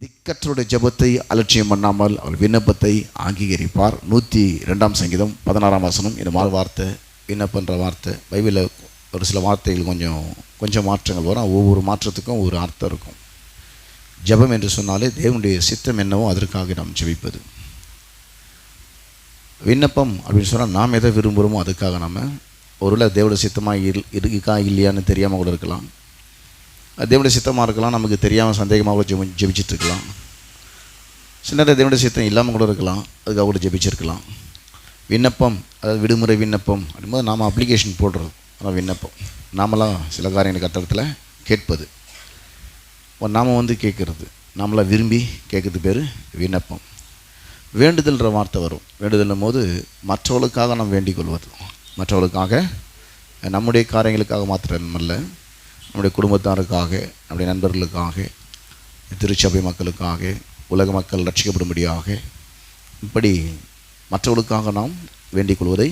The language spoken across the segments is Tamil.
திக்கற்றருடைய ஜெபத்தை அலட்சியம் பண்ணாமல் அவர் விண்ணப்பத்தை அங்கீகரிப்பார். 102 சங்கீதம் 16 வசனம். இந்த மாதிரி வார்த்தை விண்ணப்பன்ற வார்த்தை பைபிளில் ஒரு சில வார்த்தைகள் கொஞ்சம் மாற்றங்கள் வரும். ஒவ்வொரு மாற்றத்துக்கும் ஒரு அர்த்தம் இருக்கும். ஜெபம் என்று சொன்னாலே தேவனுடைய சித்தம் என்னவோ அதற்காக நாம் ஜெபிப்பது. விண்ணப்பம் அப்படின்னு சொன்னால் நாம் எதை விரும்புகிறோமோ அதுக்காக நம்ம ஒருவேளை தேவனுடைய சித்தமாக இருக்கா இல்லையான்னு தெரியாமல் கூட இருக்கலாம். தேவனுடைய சித்தமாக இருக்கலாம், நமக்கு தெரியாமல் சந்தேகமாக கூட ஜெபிச்சிட்ருக்கலாம். சில நேரம் தேவனுடைய சித்தம் இல்லாமல் கூட இருக்கலாம், அதுக்காக கூட ஜெபிச்சிருக்கலாம். விண்ணப்பம், அதாவது விடுமுறை விண்ணப்பம் அப்படிங்கும்போது நாம் அப்ளிகேஷன் போடுறது. ஆனால் விண்ணப்பம் நாமெல்லாம் சில காரியங்கள் கட்டத்தில் கேட்பது, நாம் கேட்குறது, நாமெல்லாம் விரும்பி கேட்குறது பேர் விண்ணப்பம். வேண்டுதல்ன்ற வார்த்தை வரும். வேண்டுதல்னும் போது மற்றவர்களுக்காக நாம் வேண்டிக் கொள்வது, மற்றவர்களுக்காக, நம்முடைய காரியங்களுக்காக மாத்திரமல்ல, நம்முடைய குடும்பத்தாருக்காக, நம்முடைய நண்பர்களுக்காக, திருச்சபை மக்களுக்காக, உலக மக்கள் ரட்சிக்கப்படும்படியாக, இப்படி மற்றவர்களுக்காக நாம் வேண்டிக் கொள்வதை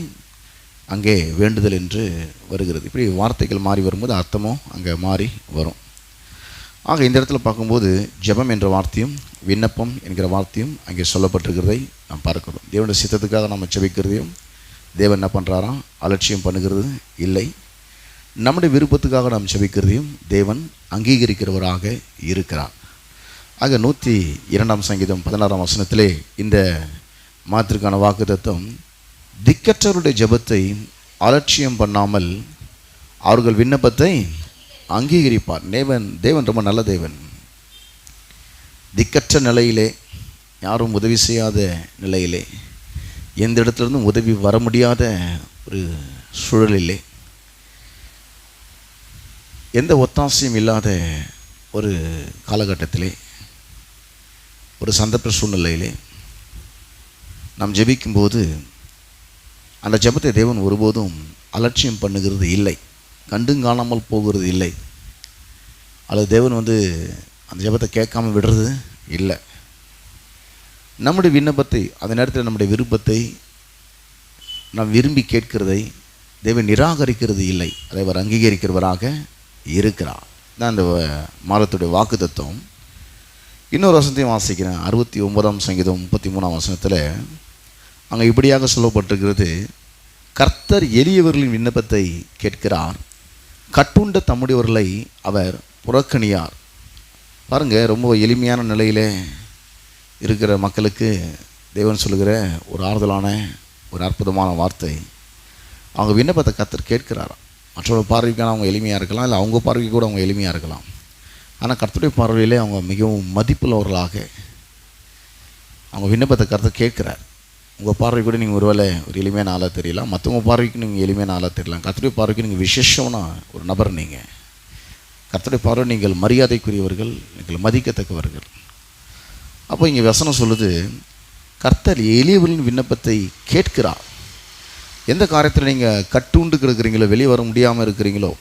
அங்கே வேண்டுதல் என்று வருகிறது. இப்படி வார்த்தைகள் மாறி வரும்போது அர்த்தமும் அங்கே மாறி வரும். ஆக இந்த இடத்துல பார்க்கும்போது ஜெபம் என்ற வார்த்தையும் விண்ணப்பம் என்கிற வார்த்தையும் அங்கே சொல்லப்பட்டிருக்கிறதை நாம் பார்க்கிறோம். தேவனுடைய சித்தத்துக்காக நம்ம ஜெபிக்கிறதையும் தேவன் என்ன பண்ணுறாராம், அலட்சியம் பண்ணுகிறது இல்லை. நம்முடைய விருப்பத்துக்காக நாம் ஜெபிக்கிறதையும் தேவன் அங்கீகரிக்கிறவராக இருக்கிறார். ஆக 102 சங்கீதம் 16 வசனத்திலே இந்த மாதத்திற்கான வாக்குத்தத்தம், திக்கற்றவருடைய ஜெபத்தை அலட்சியம் பண்ணாமல் அவர்கள் விண்ணப்பத்தை அங்கீகரிப்பார். தேவன் ரொம்ப நல்ல தேவன். திக்கற்ற நிலையிலே, யாரும் உதவி செய்யாத நிலையிலே, எந்த இடத்துலேருந்தும் உதவி வர முடியாத ஒரு சூழலிலே, எந்த ஒத்தாசையும் இல்லாத ஒரு காலகட்டத்திலே, ஒரு சந்தர்ப்ப சூழ்நிலையிலே நாம் ஜெபிக்கும்போது அந்த ஜெபத்தை தேவன் ஒருபோதும் அலட்சியம் பண்ணுகிறது இல்லை, கண்டுங்காணாமல் போகிறது இல்லை. அல்லது தேவன் அந்த ஜெபத்தை கேட்காம விடுறது இல்லை. நம்முடைய விண்ணப்பத்தை, அந்த நேரத்தில் நம்முடைய விருப்பத்தை நாம் விரும்பி கேட்கிறதை தேவன் நிராகரிக்கிறது இல்லை, அதை அவர் அங்கீகரிக்கிறவராக இருக்கிறார். தான் இந்த மாதத்துடைய வாக்கு தத்துவம். இன்னொரு வசனத்தையும் வாசிக்கிறேன். 69 சங்கீதம் 33 வசனத்தில் அங்கே இப்படியாக சொல்லப்பட்டிருக்கிறது, கர்த்தர் எளியவர்களின் விண்ணப்பத்தை கேட்கிறார், கட்டுண்ட தம்முடையவர்களை அவர் புறக்கணியார். பாருங்கள், ரொம்ப எளிமையான நிலையில் இருக்கிற மக்களுக்கு தேவன் சொல்லுகிற ஒரு ஆறுதலான ஒரு அற்புதமான வார்த்தை. அவங்க விண்ணப்பத்தை கர்த்தர் கேட்கிறாராம். மற்றொரு பார்வைக்கான அவங்க எளிமையாக இருக்கலாம், இல்லை அவங்க பார்வைக்கு கூட அவங்க எளிமையாக இருக்கலாம். ஆனால் கர்த்தருடைய பார்வையிலே அவங்க மிகவும் மதிப்புள்ளவர்களாக அவங்க விண்ணப்பத்தை கர்த்தர் கேட்குறார். உங்கள் பார்வை கூட நீங்கள் ஒருவேளை ஒரு எளிமையான ஆளாக தெரியலாம், மற்றவங்க பார்வைக்கு நீங்கள் எளிமையான ஆளாக தெரியலாம். கர்த்தருடைய பார்வைக்கு நீங்கள் விசேஷமான ஒரு நபர். நீங்கள் கர்த்தருடைய பார்வை நீங்கள் மரியாதைக்குரியவர்கள், நீங்கள் மதிக்கத்தக்கவர்கள். அப்போ இங்கே வசனம் சொல்லுது, கர்த்தர் எளியவர்களின் விண்ணப்பத்தை கேட்கிறார். எந்த காரியத்தில் நீங்கள் கட்டுண்டு கிடக்கிறீங்களோ, வெளியே வர முடியாமல் இருக்கிறீங்களோ,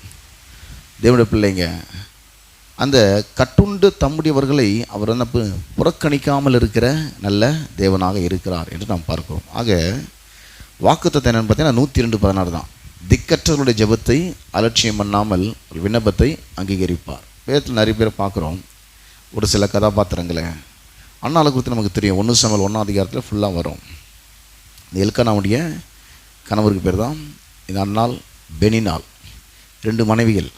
தேவனுடைய பிள்ளைங்க, அந்த கட்டுண்டு தம்முடையவர்களை அவர் புறக்கணிக்காமல் இருக்கிற நல்ல தேவனாக இருக்கிறார் என்று நாம் பார்க்கிறோம். ஆக வாக்குத்தத்தம் என்னென்னு பார்த்தீங்கன்னா 102:16 தான். திக்கற்றவர்களுடைய ஜெபத்தை அலட்சியம் பண்ணாமல் ஒரு விண்ணப்பத்தை அங்கீகரிப்பார். வேதத்தில் நிறைய பேரை பார்க்குறோம். ஒரு சில கதாபாத்திரங்களை அண்ணாளை குறித்து நமக்கு தெரியும். 1 சாமுவேல் 1ஆம் அதிகாரத்தில் ஃபுல்லாக வரும். இந்த எல்கானாவுடைய கணவருக்கு பேர் தான் இந்த அன்னாள் பெனினாள். 2 மனைவிகள்.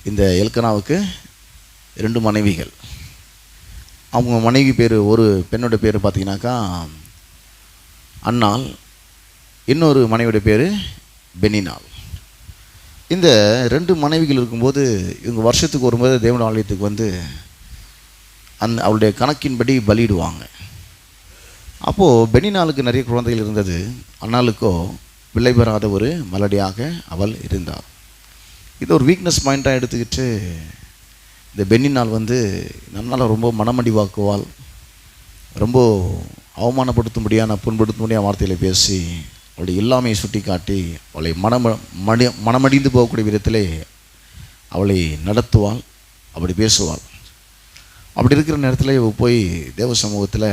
இந்த எல்கானாவுக்கு 2 மனைவிகள். அவங்க மனைவி பேர், ஒரு பெண்ணோட பேர் பார்த்திங்கனாக்கா அன்னாள், இன்னொரு மனைவியோட பேர் பெனினாள். இந்த 2 மனைவிகள் இருக்கும்போது இவங்க வருஷத்துக்கு ஒரு முறை தேவனுடைய ஆலயத்துக்கு அவளுடைய கணக்கின்படி பலியிடுவாங்க. அப்போது பெனினாளுக்கு நிறைய குழந்தைகள் இருந்தது, அன்னாளுக்கோ பிள்ளை பெறாத ஒரு மலடியாக அவள் இருந்தாள். இது ஒரு வீக்னஸ் பாயிண்ட்டாக எடுத்துக்கிட்டு இந்த பென்னினால் நம்மளால் ரொம்ப மனமடிவாக்குவாள், ரொம்ப அவமானப்படுத்தும்படியான புண்படுத்தும்படியான வார்த்தைகளை பேசி அவளுடைய இல்லாமையை சுட்டி காட்டி அவளை மனமடிந்து போகக்கூடிய விதத்திலே அவளை நடத்துவாள், அப்படி பேசுவாள். அப்படி இருக்கிற நேரத்தில் இவள் போய் தேவ சமூகத்தில்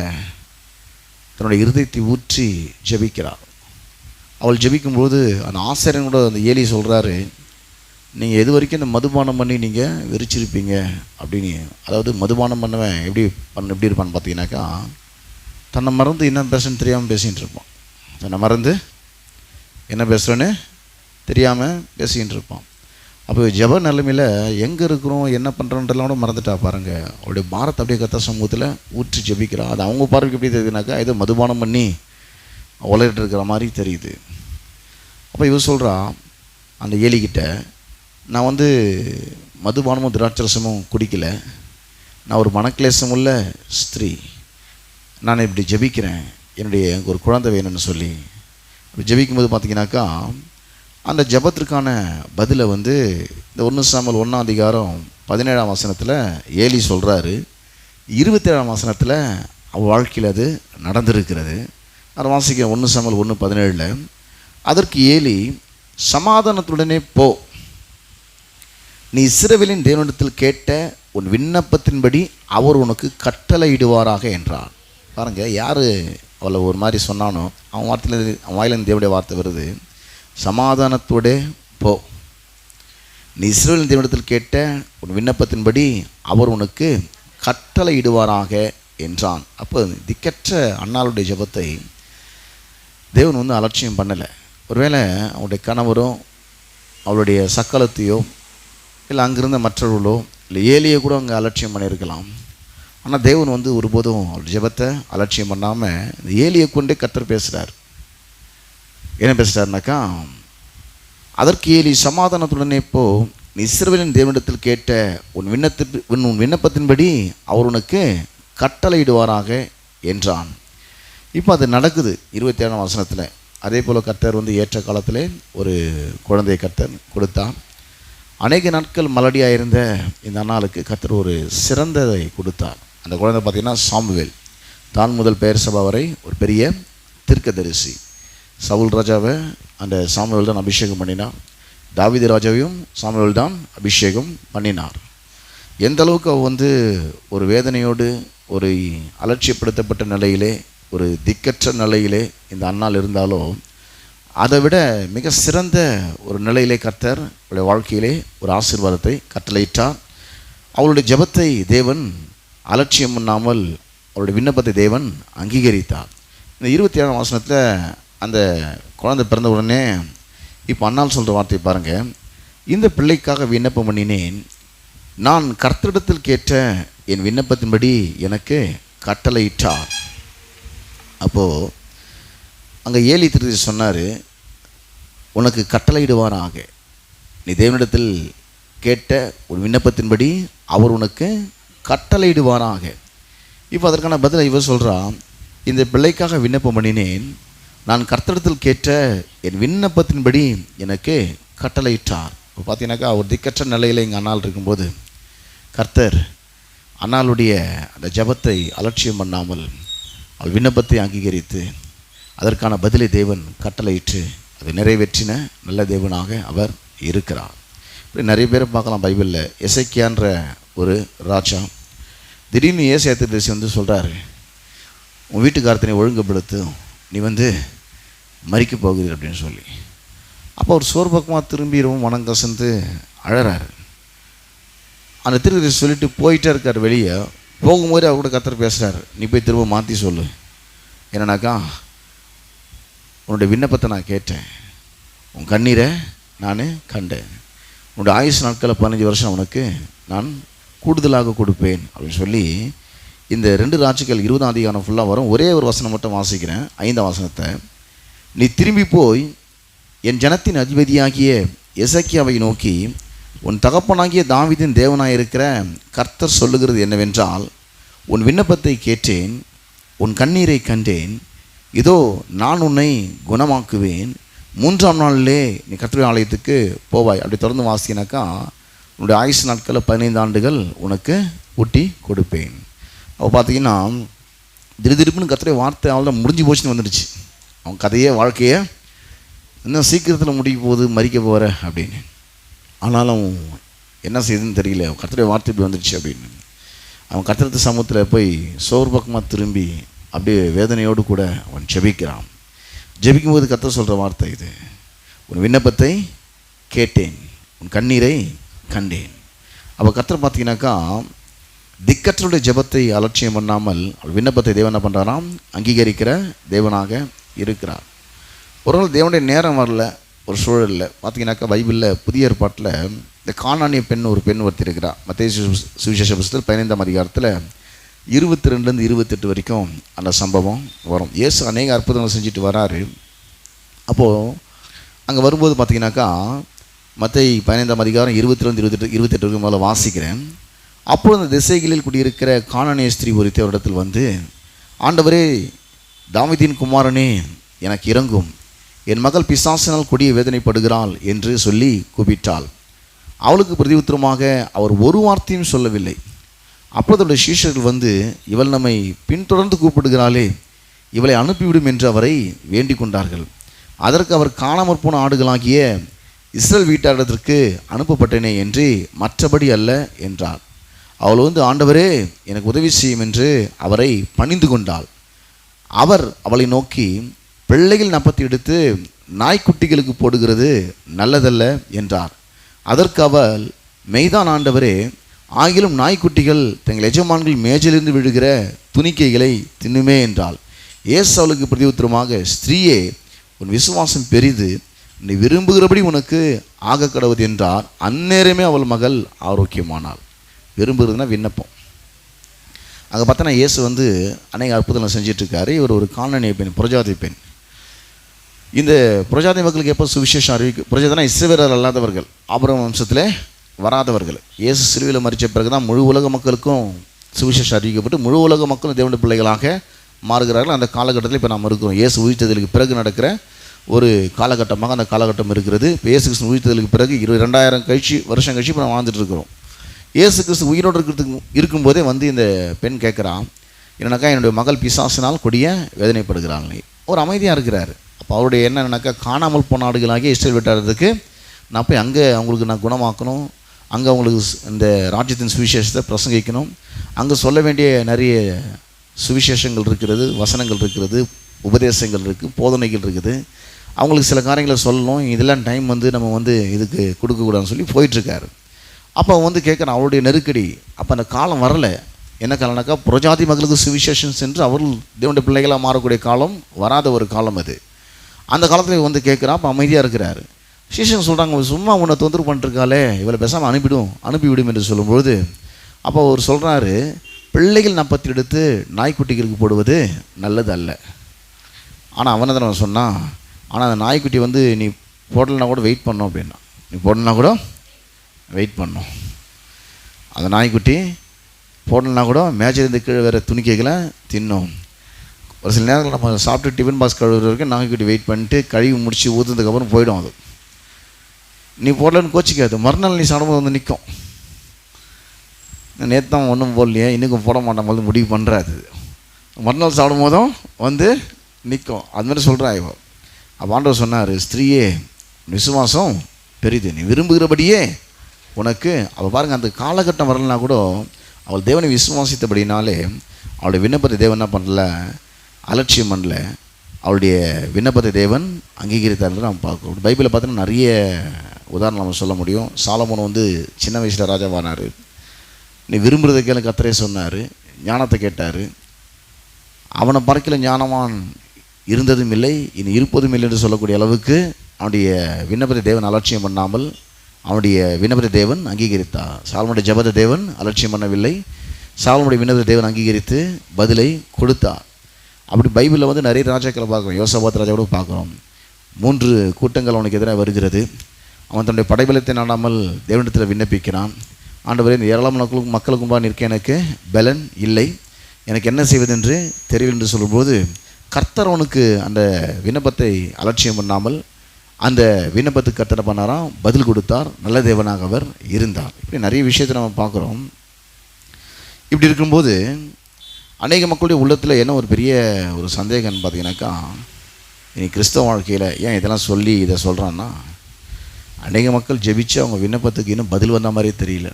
தன்னுடைய இருதயத்தை ஊற்றி ஜெபிக்கிறாள். அவள் ஜெபிக்கும்போது அந்த ஆசிரியன் கூட அந்த ஏலி சொல்கிறாரு, நீங்கள் எது வரைக்கும் இந்த மதுபானம் பண்ணி நீங்கள் வெறிச்சிருப்பீங்க அப்படின்னு. அதாவது மதுபானம் பண்ணவன் எப்படி இருப்பான்னு பார்த்தீங்கன்னாக்கா, தன்னை மறந்து என்ன பேசுன்னு தெரியாமல் பேசிகிட்டு இருப்பான். தன்னை மறந்து என்ன பேசுகிறேன்னு தெரியாமல் பேசிக்கிட்டு இருப்பான். அப்போ ஜெப நிலைமையில் எங்கே இருக்கிறோம், என்ன பண்ணுறோன்றலாம் கூட மறந்துட்டா பாருங்கள். அவருடைய பாரத்தை அப்படியே கர்த்தர் சமூகத்தில் ஊற்றி ஜெபிக்கிறா. அது அவங்க பார்வைக்கு எப்படி தெரியுதுனாக்கா, ஏதோ மதுபானம் பண்ணி உலகிட்டு இருக்கிற மாதிரி தெரியுது. அப்போ இவ சொல்கிறா அந்த ஏலிக்கிட்ட, நான் மதுபானமும் திராட்சரசமும் குடிக்கல, நான் ஒரு மனக்லேசம் உள்ள ஸ்திரீ, நான் இப்படி ஜெபிக்கிறேன், என்னுடைய ஒரு குழந்தை வேணும்னு சொல்லி. இப்படி ஜெபிக்கும்போது பார்த்தீங்கன்னாக்கா, அந்த ஜெபத்திற்கான பதிலை இந்த 1 சாமுவேல் 1:17 ஏலி சொல்கிறாரு. 27 அவள் வாழ்க்கையில் அது நடந்திருக்கிறது. அதை வாசிக்க 1 சாமுவேல் 1:17. அதற்கு ஏலி, சமாதானத்துடனே போ, நீ இஸ்ரவேலின் தேவனிடத்தில் கேட்ட உன் விண்ணப்பத்தின்படி அவர் உனக்கு கட்டளையிடுவாராக என்றான். பாருங்கள், யார் அவளை ஒரு மாதிரி சொன்னானோ அவன் வாயிலிருந்து தேவனுடைய வார்த்தை வருது, சமாதானத்தோட போ, நீ இஸ்ரவேலின் தேவனிடத்தில் கேட்ட உன் விண்ணப்பத்தின்படி அவர் உனக்கு கட்டளையிடுவாராக என்றான். அப்போ திக்கற்ற அன்னாளுடைய ஜெபத்தை தேவன் அலட்சியம் பண்ணலை. ஒருவேளை அவனுடைய கணவரோ அவளுடைய சக்கலத்தையோ இல்லை அங்கிருந்த மற்றவர்களோ இல்லை ஏலியை கூட அங்கே அலட்சியம் பண்ணியிருக்கலாம். ஆனால் தேவன் ஒருபோதும் அவருடைய ஜெபத்தை அலட்சியம் பண்ணாமல் இந்த ஏலியை கொண்டே கர்த்தர் பேசுகிறார். என்ன பேசுகிறாருனாக்கா, அதற்கு ஏலி, சமாதானத்துடனே போ, நீ இஸ்ரவேலின் தேவனிடத்தில் கேட்ட உன் விண்ணப்பத்தின்படி அவர் உனக்கு கட்டளையிடுவாராக என்றான். இப்போ அது நடக்குது 27 அதே போல் கர்த்தர் ஏற்ற காலத்தில் ஒரு குழந்தையை கர்த்தர் கொடுத்தான். அநேக நாட்கள் மலடியாக இருந்த இந்த அண்ணாளுக்கு கர்த்தர் ஒரு சிறந்ததை கொடுத்தார். அந்த குழந்தை பார்த்திங்கன்னா சாமுவேல், தான் முதல் பெயர் சபா வரை ஒரு பெரிய தீர்க்கதரிசி. சவுல் ராஜாவை அந்த சாமுவேல் தான் அபிஷேகம் பண்ணினார். தாவீது ராஜாவையும் சாமுவேல் தான் அபிஷேகம் பண்ணினார். எந்த அளவுக்கு அவ ஒரு வேதனையோடு, ஒரு அலட்சியப்படுத்தப்பட்ட நிலையிலே, ஒரு திக்கற்ற நிலையிலே இந்த அண்ணால் இருந்தாலோ, அதை விட மிக சிறந்த ஒரு நிலையிலே கர்த்தர் அவளுடைய வாழ்க்கையிலே ஒரு ஆசீர்வாதத்தை கட்டளையிட்டார். அவளுடைய ஜெபத்தை தேவன் அலட்சியம் பண்ணாமல் அவளுடைய விண்ணப்பத்தை தேவன் அங்கீகரித்தார். இந்த 27 அந்த குழந்தை பிறந்த உடனே இப்போ அண்ணால் சொல்கிற வார்த்தை பாருங்கள், இந்த பிள்ளைக்காக விண்ணப்பம் பண்ணினேன், நான் கர்த்தரிடத்தில் கேட்ட என் விண்ணப்பத்தின்படி எனக்கு கட்டளையிட்டார். அப்போது அங்கே ஏலி திருதி சொன்னார், உனக்கு கட்டளையிடுவாராக, நீ தேவனிடத்தில் கேட்ட ஒரு விண்ணப்பத்தின்படி அவர் உனக்கு கட்டளையிடுவாராக. இப்போ அதற்கான பதிலை இவர் சொல்கிறான், இந்த பிள்ளைக்காக விண்ணப்பம் பண்ணினேன், நான் கர்த்தரிடத்தில் கேட்ட என் விண்ணப்பத்தின்படி எனக்கு கட்டளையிட்டார். இப்போ பார்த்தீங்கன்னாக்கா ஒரு திக்கற்ற நிலையில் எங்கள் அண்ணால் இருக்கும்போது கர்த்தர் அண்ணாளுடைய அந்த ஜெபத்தை அலட்சியம் பண்ணாமல் அவள் விண்ணப்பத்தை அங்கீகரித்து அதற்கான பதிலை தேவன் கட்டளையிட்டு அதை நிறைவேற்றின நல்ல தேவனாக அவர் இருக்கிறார். இப்படி நிறைய பேரை பார்க்கலாம் பைபிளில். எசேக்கியான்ற ஒரு ராஜா திடீர்னு ஏசாயா தீர்க்கதரிசி சொல்கிறாரு, உன் வீட்டுக்காரத்தினை ஒழுங்குபடுத்து, நீ மறிக்க போகுது அப்படின்னு சொல்லி. அப்போ அவர் சோர்பக்கமாக திரும்பிடும் மனம் கசந்து அழறாரு. அந்த தீர்க்கதரிசி சொல்லிட்டு போயிட்டே இருக்கார். வெளியே போகும்போது அவர் கூட கர்த்தர் பேசுகிறார், நீ போய் திரும்ப மாற்றி சொல்லு, என்னன்னாக்கா உன்னுடைய விண்ணப்பத்தை நான் கேட்டேன், உன் கண்ணீரை நான் கண்டேன், உன்னுடைய ஆயுசு நாட்களில் 15 வருஷம் உனக்கு நான் கூடுதலாக கொடுப்பேன் அப்படின்னு சொல்லி. இந்த 2 ராஜ்கள் 20ஆம் அதிகாரம் ஃபுல்லாக வரும். ஒரே ஒரு வசனம் மட்டும் வாசிக்கிறேன், 5ஆம் வசனத்தை. நீ திரும்பி போய் என் ஜனத்தின் அதிபதியாகிய எசேக்கியாவை நோக்கி, உன் தகப்பனாகிய தாவீதின் தேவனாயிருக்கிற கர்த்தர் சொல்லுகிறது என்னவென்றால், உன் விண்ணப்பத்தை கேட்டேன், உன் கண்ணீரை கண்டேன், இதோ நான் உன்னை குணமாக்குவேன், 3ஆம் நாளிலே நீ கர்த்தருடைய ஆலயத்துக்கு போவாய். அப்படி தொடர்ந்து வாசினாக்கா உன்னுடைய ஆயுசு நாட்களில் 15 ஆண்டுகள் உனக்கு ஊட்டி கொடுப்பேன். அப்போ பார்த்தீங்கன்னா திடீர்னு கர்த்தருடைய வார்த்தை அவள் தான் முடிஞ்சு போச்சுன்னு வந்துடுச்சு. அவன் கதையே வாழ்க்கையை இன்னும் சீக்கிரத்தில் முடிக்க போகுது, மறிக்க போகிற அப்படின்னு. ஆனாலும் என்ன செய்யுதுன்னு தெரியல, கர்த்தருடைய வார்த்தை இப்படி வந்துடுச்சு அப்படின்னு. அவன் கர்த்தருடைய சமூகத்தில் போய் சோர்பக்கமாக திரும்பி அப்படியே வேதனையோடு கூட அவன் ஜெபிக்கிறான். ஜெபிக்கும்போது கர்த்தர் சொல்கிற வார்த்தை இது, உன் விண்ணப்பத்தை கேட்டேன், உன் கண்ணீரை கண்டேன். அப்போ கர்த்தர் பார்த்தீங்கன்னாக்கா திக்கற்றருடைய ஜெபத்தை அலட்சியம் பண்ணாமல் விண்ணப்பத்தை தேவன் என்ன பண்ணுறாராம், அங்கீகரிக்கிற தேவனாக இருக்கிறார். ஒரு நாள் தேவனுடைய நேரம் வரல, ஒரு சூழலில் பார்த்தீங்கன்னாக்கா பைபிளில் புதிய ஏற்பாட்டில் இந்த கானானிய பெண் ஒரு பெண் ஒருத்தி இருக்கிறார். மத்தேயு சுவிசேஷ புத்தகத்தில் 15ஆம் அதிகாரத்தில் 22லேருந்து 28 வரைக்கும் அந்த சம்பவம் வரும். இயேசு அநேக அற்புதங்கள் செஞ்சுட்டு வராரு. அப்போது அங்கே வரும்போது பார்த்தீங்கன்னாக்கா மத்தேயு 15ஆம் அதிகாரம் 22-28 வரைக்கும் மேலே வாசிக்கிறேன். அப்பொழுது அந்த திசைகளில் குடியிருக்கிற கானானிய ஸ்திரீ ஒருத்தி அவரிடத்தில் வந்து, ஆண்டவரே, தாவீதின் குமாரனே, எனக்கு இரங்கும், என் மகள் பிசாசினால் கொடிய வேதனைப்படுகிறாள் என்று சொல்லி கூப்பிட்டாள். அவளுக்கு பிரதியுத்தரமாக அவர் ஒரு வார்த்தையும் சொல்லவில்லை. அப்பொழுது அவருடைய சீஷர்கள் வந்து, இவள் நம்மை பின்தொடர்ந்து கூப்பிடுகிறாளே, இவளை அனுப்பிவிடும் என்று அவரை வேண்டிக் கொண்டார்கள். அதற்கு அவர், காணாமற் போன ஆடுகளாகிய இஸ்ரேல் வீட்டாரிடத்திற்கு அனுப்பப்பட்டேனே என்று மற்றபடி அல்ல என்றார். அவள் வந்து, ஆண்டவரே, எனக்கு உதவி செய்யும் என்று அவரை பணிந்து கொண்டாள். அவர் அவளை நோக்கி, பிள்ளைகள் நப்பத்தை எடுத்து நாய்க்குட்டிகளுக்கு போடுகிறது நல்லதல்ல என்றார். அதற்கு அவள், மெய்தான் ஆண்டவரே, ஆகிலும் நாய்க்குட்டிகள் தங்கள் எஜமான்கள் மேஜிலிருந்து விழுகிற துணிக்கைகளை தின்னுமே என்றாள். இயேசு அவளுக்கு பிரதியுத்தரமாக, ஸ்திரீயே, உன் விசுவாசம் பெரிது, நீ விரும்புகிறபடி உனக்கு ஆக கடவுது என்றார். அந்நேரமே அவள் மகள் ஆரோக்கியமானாள். விரும்புகிறதுனா விண்ணப்பம். அங்கே பார்த்தோன்னா இயேசு வந்து அநேக அற்புதங்கள் செஞ்சிட்ருக்காரு. இவர் ஒரு கானானிய பெண், புரஜாதி பெண். இந்த புரஜாதி மக்களுக்கு எப்போ சுவிசேஷம் அறிவிக்கும்? புரஜாதினா இஸ்ரவேலர் அல்லாதவர்கள், ஆபிரகாம் வம்சத்தில் வராதவர்கள். இயேசு சிலுவையில் மரித்த பிறகு தான் முழு உலக மக்களுக்கும் சுவிசேஷம் அறிவிக்கப்பட்டு முழு உலக மக்களும் தேவனுடைய பிள்ளைகளாக மாறுகிறார்கள். அந்த காலகட்டத்தில் இப்போ நாம் இருக்கிறோம். இயேசு உயிர்த்தெழுதலுக்கு பிறகு நடக்கிற ஒரு காலகட்டமாக அந்த காலகட்டம் இருக்கிறது. இப்போ இயேசு கிறிஸ்து உயிர்த்தெழுதலுக்கு பிறகு 2000 வருஷம் கழிச்சு இப்போ நம்ம வாழ்ந்துட்டு இருக்கிறோம். இயேசு கிறிஸ்து உயிரோடு இருக்கும்போதே வந்து இந்த பெண் கேட்குறான், என்னன்னாக்கா என்னுடைய மகள் பிசாசினால் கொடிய வேதனைப்படுகிறாள். ஒரு அமைதியாக இருக்கிறார். அப்போ அவருடைய என்னன்னாக்கா, காணாமல் போன ஆடுகளாகிய இஸ்ரேல் வீட்டாரத்துக்கு நான் போய் அங்கே அவங்களுக்கு நான் குணமாக்கணும், அங்கே அவங்களுக்கு இந்த ராஜ்யத்தின் சுவிசேஷத்தை பிரசங்கிக்கணும், அங்கே சொல்ல வேண்டிய நிறைய சுவிசேஷங்கள் இருக்கிறது, வசனங்கள் இருக்கிறது, உபதேசங்கள் இருக்குது, போதனைகள் இருக்குது, அவங்களுக்கு சில காரியங்களை சொல்லணும். இதெல்லாம் டைம் வந்து நம்ம வந்து இதுக்கு கொடுக்கக்கூடாதுன்னு சொல்லி போயிட்டுருக்காரு. அப்போ வந்து கேட்குறேன், அவருடைய நெருக்கடி. அப்போ அந்த காலம் வரலை. என்ன காலம்னாக்கா, புரஜாதி மக்களுக்கு சுவிசேஷம் சென்று அவர்கள் தேவனுடைய பிள்ளைகளாக மாறக்கூடிய காலம் வராத ஒரு காலம் அது. அந்த காலத்தில் வந்து கேட்குறான். அப்போ அமைதியாக இருக்கிறார். சீஷன் சொல்கிறாங்க, சும்மா உன்னை தொந்தரவு பண்ணிருக்காளே, இவளை பேசாமல் அனுப்பிவிடும் என்று சொல்லும்பொழுது அப்போ அவர் சொல்கிறாரு, பிள்ளைகள் நப்பத்தை எடுத்து நாய்க்குட்டிகளுக்கு போடுவது நல்லது அல்ல. ஆனால் அவனை தான் சொன்னான், ஆனால் அந்த நாய்க்குட்டி வந்து நீ போடலைன்னா கூட வெயிட் பண்ணோம் அப்படின்னா, நீ போடலனா கூட வெயிட் பண்ணோம். அந்த நாய்க்குட்டி போடலனா கூட மேஜிலிருந்து கீழே வேறு துணிக்கைகளை தின்னோம். ஒரு சில நேரத்தில் நம்ம சாப்பிட்டு டிஃபன் பாக்ஸ் கழுவுற வரைக்கும் நாய்க்குட்டி வெயிட் பண்ணிட்டு கழுவி முடிச்சு ஊற்றுனதுக்கப்புறம் போயிடும். அது நீ போடலன்னு கோச்சிக்காது, மறுநாள் நீ சாப்பிடும்போது வந்து நிற்கும். நேற்று தான் ஒன்றும் போடலையே, இன்றைக்கும் போட மாட்டோம் போது முடிவு பண்ணுறாது. மறுநாள் சாப்பிடும் போதும் வந்து நிற்கும். அதுமாதிரி சொல்கிறா இவ. அப்போ ஆண்டவர் சொன்னார், ஸ்திரீயே, விசுவாசம் பெரிது, நீ விரும்புகிறபடியே உனக்கு. அவள் பாருங்கள், அந்த காலகட்டம் வரலனா கூட அவள் தேவனை விசுவாசித்தபடினாலே அவளுடைய விண்ணப்பத்தை தேவன் என்ன பண்ணல, அலட்சியம் பண்ணல. அவளுடைய விண்ணப்பத்தை தேவன் அங்கீகரித்தார் நம்ம பார்க்குறோம். பைபிளில் பார்த்தீங்கன்னா நிறைய உதாரணம் நம்ம சொல்ல முடியும். சாலமோன் வந்து சின்ன வயசில் ராஜாவானார். நீ விரும்புகிறத கேளு கர்த்தரே சொன்னார். ஞானத்தை கேட்டார். அவனை பறக்கல ஞானவான் இருந்ததும் இல்லை, இனி இருப்பதும் இல்லை என்று சொல்லக்கூடிய அளவுக்கு அவனுடைய விண்ணப்பத்தை தேவன் அலட்சியம் பண்ணாமல் அவனுடைய விண்ணப்பத்தை தேவன் அங்கீகரித்தார். சாலமோனுடைய ஜெபத்தை தேவன் அலட்சியம் பண்ணவில்லை. சாலமோனுடைய விண்ணப்பத்தை தேவன் அங்கீகரித்து பதிலை கொடுத்தார். அப்படி பைபிளில் வந்து நிறைய ராஜாக்களை பார்க்குறோம். யோசபாத் ராஜாவோட பார்க்குறோம். 3 கூட்டங்கள் அவனுக்கு எதிராக வருகிறது. அவன் தன்னுடைய படைபலத்தை நாடாமல் தேவனிடத்தில் விண்ணப்பிக்கிறான். ஆண்டவரே, இந்த ஏராளமான மக்களுக்கு முன்பாக நிற்க எனக்கு பலன் இல்லை, எனக்கு என்ன செய்வதென்று தெரியவில்லை என்று சொல்லும்போது கர்த்தர் அவனுக்கு அந்த விண்ணப்பத்தை அலட்சியம் பண்ணாமல் அந்த விண்ணப்பத்துக்கு கர்த்தர் பண்ணாராம், பதில் கொடுத்தார், நல்ல தேவனாக அவர் இருந்தார். இப்படி நிறைய விஷயத்தை நம்ம பார்க்குறோம். இப்படி இருக்கும்போது அநேக மக்களுடைய உள்ளத்தில் என்ன ஒரு பெரிய ஒரு சந்தேகம்னு பார்த்தீங்கன்னாக்கா, இனி கிறிஸ்தவ வாழ்க்கையில் ஏன் இதெல்லாம் சொல்லி இதை சொல்கிறான்னா, அநேக மக்கள் ஜெபிச்சு அவங்க விண்ணப்பத்துக்கு இன்னும் பதில் வந்த மாதிரியே தெரியல.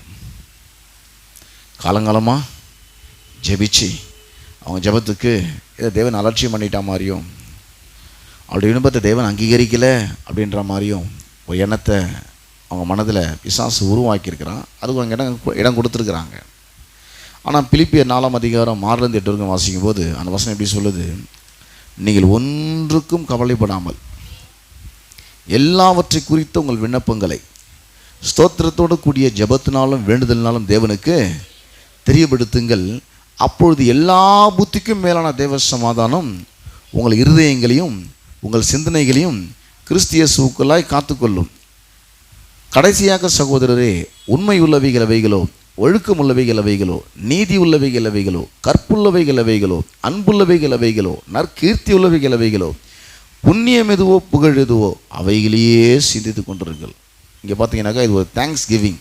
காலங்காலமாக ஜெபிச்சு அவங்க ஜெபத்துக்கு இதை தேவன் அலட்சியம் பண்ணிட்டா மாதிரியும், அவருடைய விண்ணப்பத்தை தேவன் அங்கீகரிக்கலை அப்படின்ற மாதிரியும் ஒரு எண்ணத்தை அவங்க மனதில் பிசாசு உருவாக்கியிருக்கிறான். அதுக்கு அவங்க இடம் கொடுத்துருக்குறாங்க. ஆனால் பிலிப்பியர் 4ஆம் அதிகாரம் 6-8 வரைக்கும் வாசிக்கும் போது அந்த வசனம் எப்படி சொல்லுது, நீங்கள் ஒன்றுக்கும் கவலைப்படாமல் எல்லாவற்றை குறித்த உங்கள் விண்ணப்பங்களை ஸ்தோத்திரத்தோடு கூடிய ஜெபத்தினாலும் வேண்டுதலினாலும் தேவனுக்கு தெரியப்படுத்துங்கள். அப்பொழுது எல்லா புத்திக்கும் மேலான தேவ சமாதானம் உங்கள் இருதயங்களையும் உங்கள் சிந்தனைகளையும் கிறிஸ்து இயேசுவுக்குள்ளாய் காத்துக்கொள்ளும். கடைசியாக சகோதரரே, உண்மை உள்ளவைகள் அவைகளோ, ஒழுக்கம் உள்ளவைகள் அவைகளோ, நீதி உள்ளவைகள் அவைகளோ, கற்புள்ளவைகள் அவைகளோ, அன்புள்ளவைகள் அவைகளோ, நற்கீர்த்தி உள்ளவைகள் அவைகளோ, புண்ணியம் எதுவோ புகழ் எதுவோ அவைகளையே சிந்தித்து கொண்டிருங்கள். இங்கே பார்த்தீங்கன்னாக்கா இது ஒரு தேங்க்ஸ் கிவிங்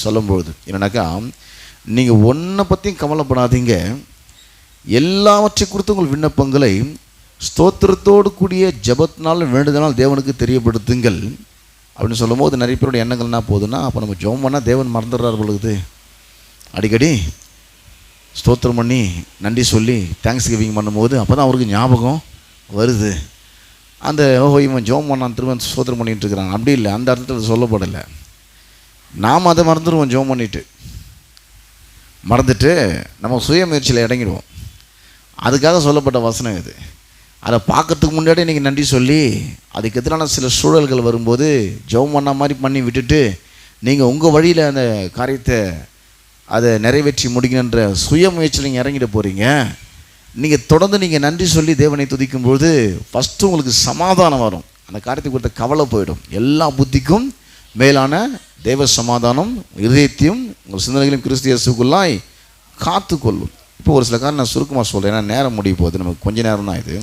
சொல்லும்பொழுது என்னன்னாக்கா, நீங்கள் ஒன்றை பற்றியும் கவலைப்படாதீங்க, எல்லாவற்றை குறித்து உங்கள் விண்ணப்பங்களை ஸ்தோத்திரத்தோடு கூடிய ஜெபத்தினாலும் வேண்டுதனால் தேவனுக்கு தெரியப்படுத்துங்கள் அப்படின்னு சொல்லும் போது நிறைய பேரோட எண்ணங்கள் என்ன போகுதுன்னா, அப்போ நம்ம ஜெபம் பண்ணால் தேவன் மறந்துடுறார் பொழுது. அடிக்கடி ஸ்தோத்திரம் பண்ணி நன்றி சொல்லி தேங்க்ஸ் கிவிங் பண்ணும்போது அப்போ தான் அவருக்கு ஞாபகம் வருது. அந்த இவன் ஜெபம் பண்ணான் திரும்ப ஸ்தோத்திரம் பண்ணிகிட்டு இருக்கிறான் அப்படி இல்லை, அந்த அர்த்தத்தில் சொல்லப்படலை. நாம் அதை மறந்துடுவோம், ஜெபம் பண்ணிவிட்டு மறந்துட்டு நம்ம சுய முயற்சியில் இறங்கிடுவோம். அதுக்காக சொல்லப்பட்ட வசனம் இது. அதை பார்க்கறதுக்கு முன்னாடி நீங்கள் நன்றி சொல்லி அதுக்கு எதிரான சில சூழல்கள் வரும்போது ஜெபம் பண்ண மாதிரி பண்ணி விட்டுட்டு நீங்கள் உங்கள் வழியில் அந்த காரியத்தை அதை நிறைவேற்றி முடிக்கணுன்ற சுய முயற்சியில் நீங்கள் இறங்கிட போகிறீங்க. நீங்கள் தொடர்ந்து நீங்கள் நன்றி சொல்லி தேவனை துதிக்கும்போது ஃபஸ்ட்டு உங்களுக்கு சமாதானம் வரும், அந்த காரியத்தை கொடுத்த கவலை போயிடும். எல்லா புத்திக்கும் மேலான தேவ சமாதானம் இதயத்தையும் உங்கள் சிந்தனைகளையும் கிறிஸ்து இயேசுவுக்குள்ளாய் காத்துக்கொள்ளும். இப்போ ஒரு சில காரணம் நான் சுருக்கமாக சொல்கிறேன், ஏன்னா நேரம் முடிய போகுது, நமக்கு கொஞ்ச நேரம் தான் இது.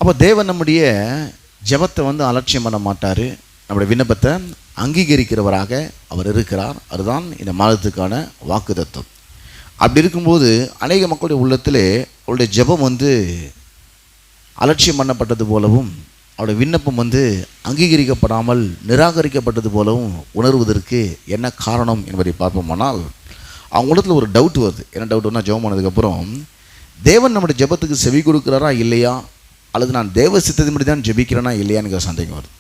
அப்போ தேவன் நம்முடைய ஜெபத்தை அலட்சியம் பண்ண மாட்டார், நம்முடைய விண்ணப்பத்தை அங்கீகரிக்கிறவராக அவர் இருக்கிறார். அதுதான் இந்த மாதத்துக்கான வாக்குத்தத்தம். அப்படி இருக்கும்போது அநேக மக்களுடைய உள்ளத்திலே அவருடைய ஜெபம் அலட்சியம் பண்ணப்பட்டது போலவும் அவருடைய விண்ணப்பம் அங்கீகரிக்கப்படாமல் நிராகரிக்கப்பட்டது போலவும் உணர்வதற்கு என்ன காரணம் என்பதை பார்ப்போமானால், அவங்க இடத்துல ஒரு டவுட் வருது. என்ன டவுட்னா, ஜெபம் பண்ணதுக்கப்புறம் தேவன் நம்முடைய ஜெபத்துக்கு செவி கொடுக்குறாரா இல்லையா, அல்லது நான் தேவ சித்தத்தின்படி தான் ஜெபிக்கிறேனா இல்லையான்னு சந்தேகம் வருது.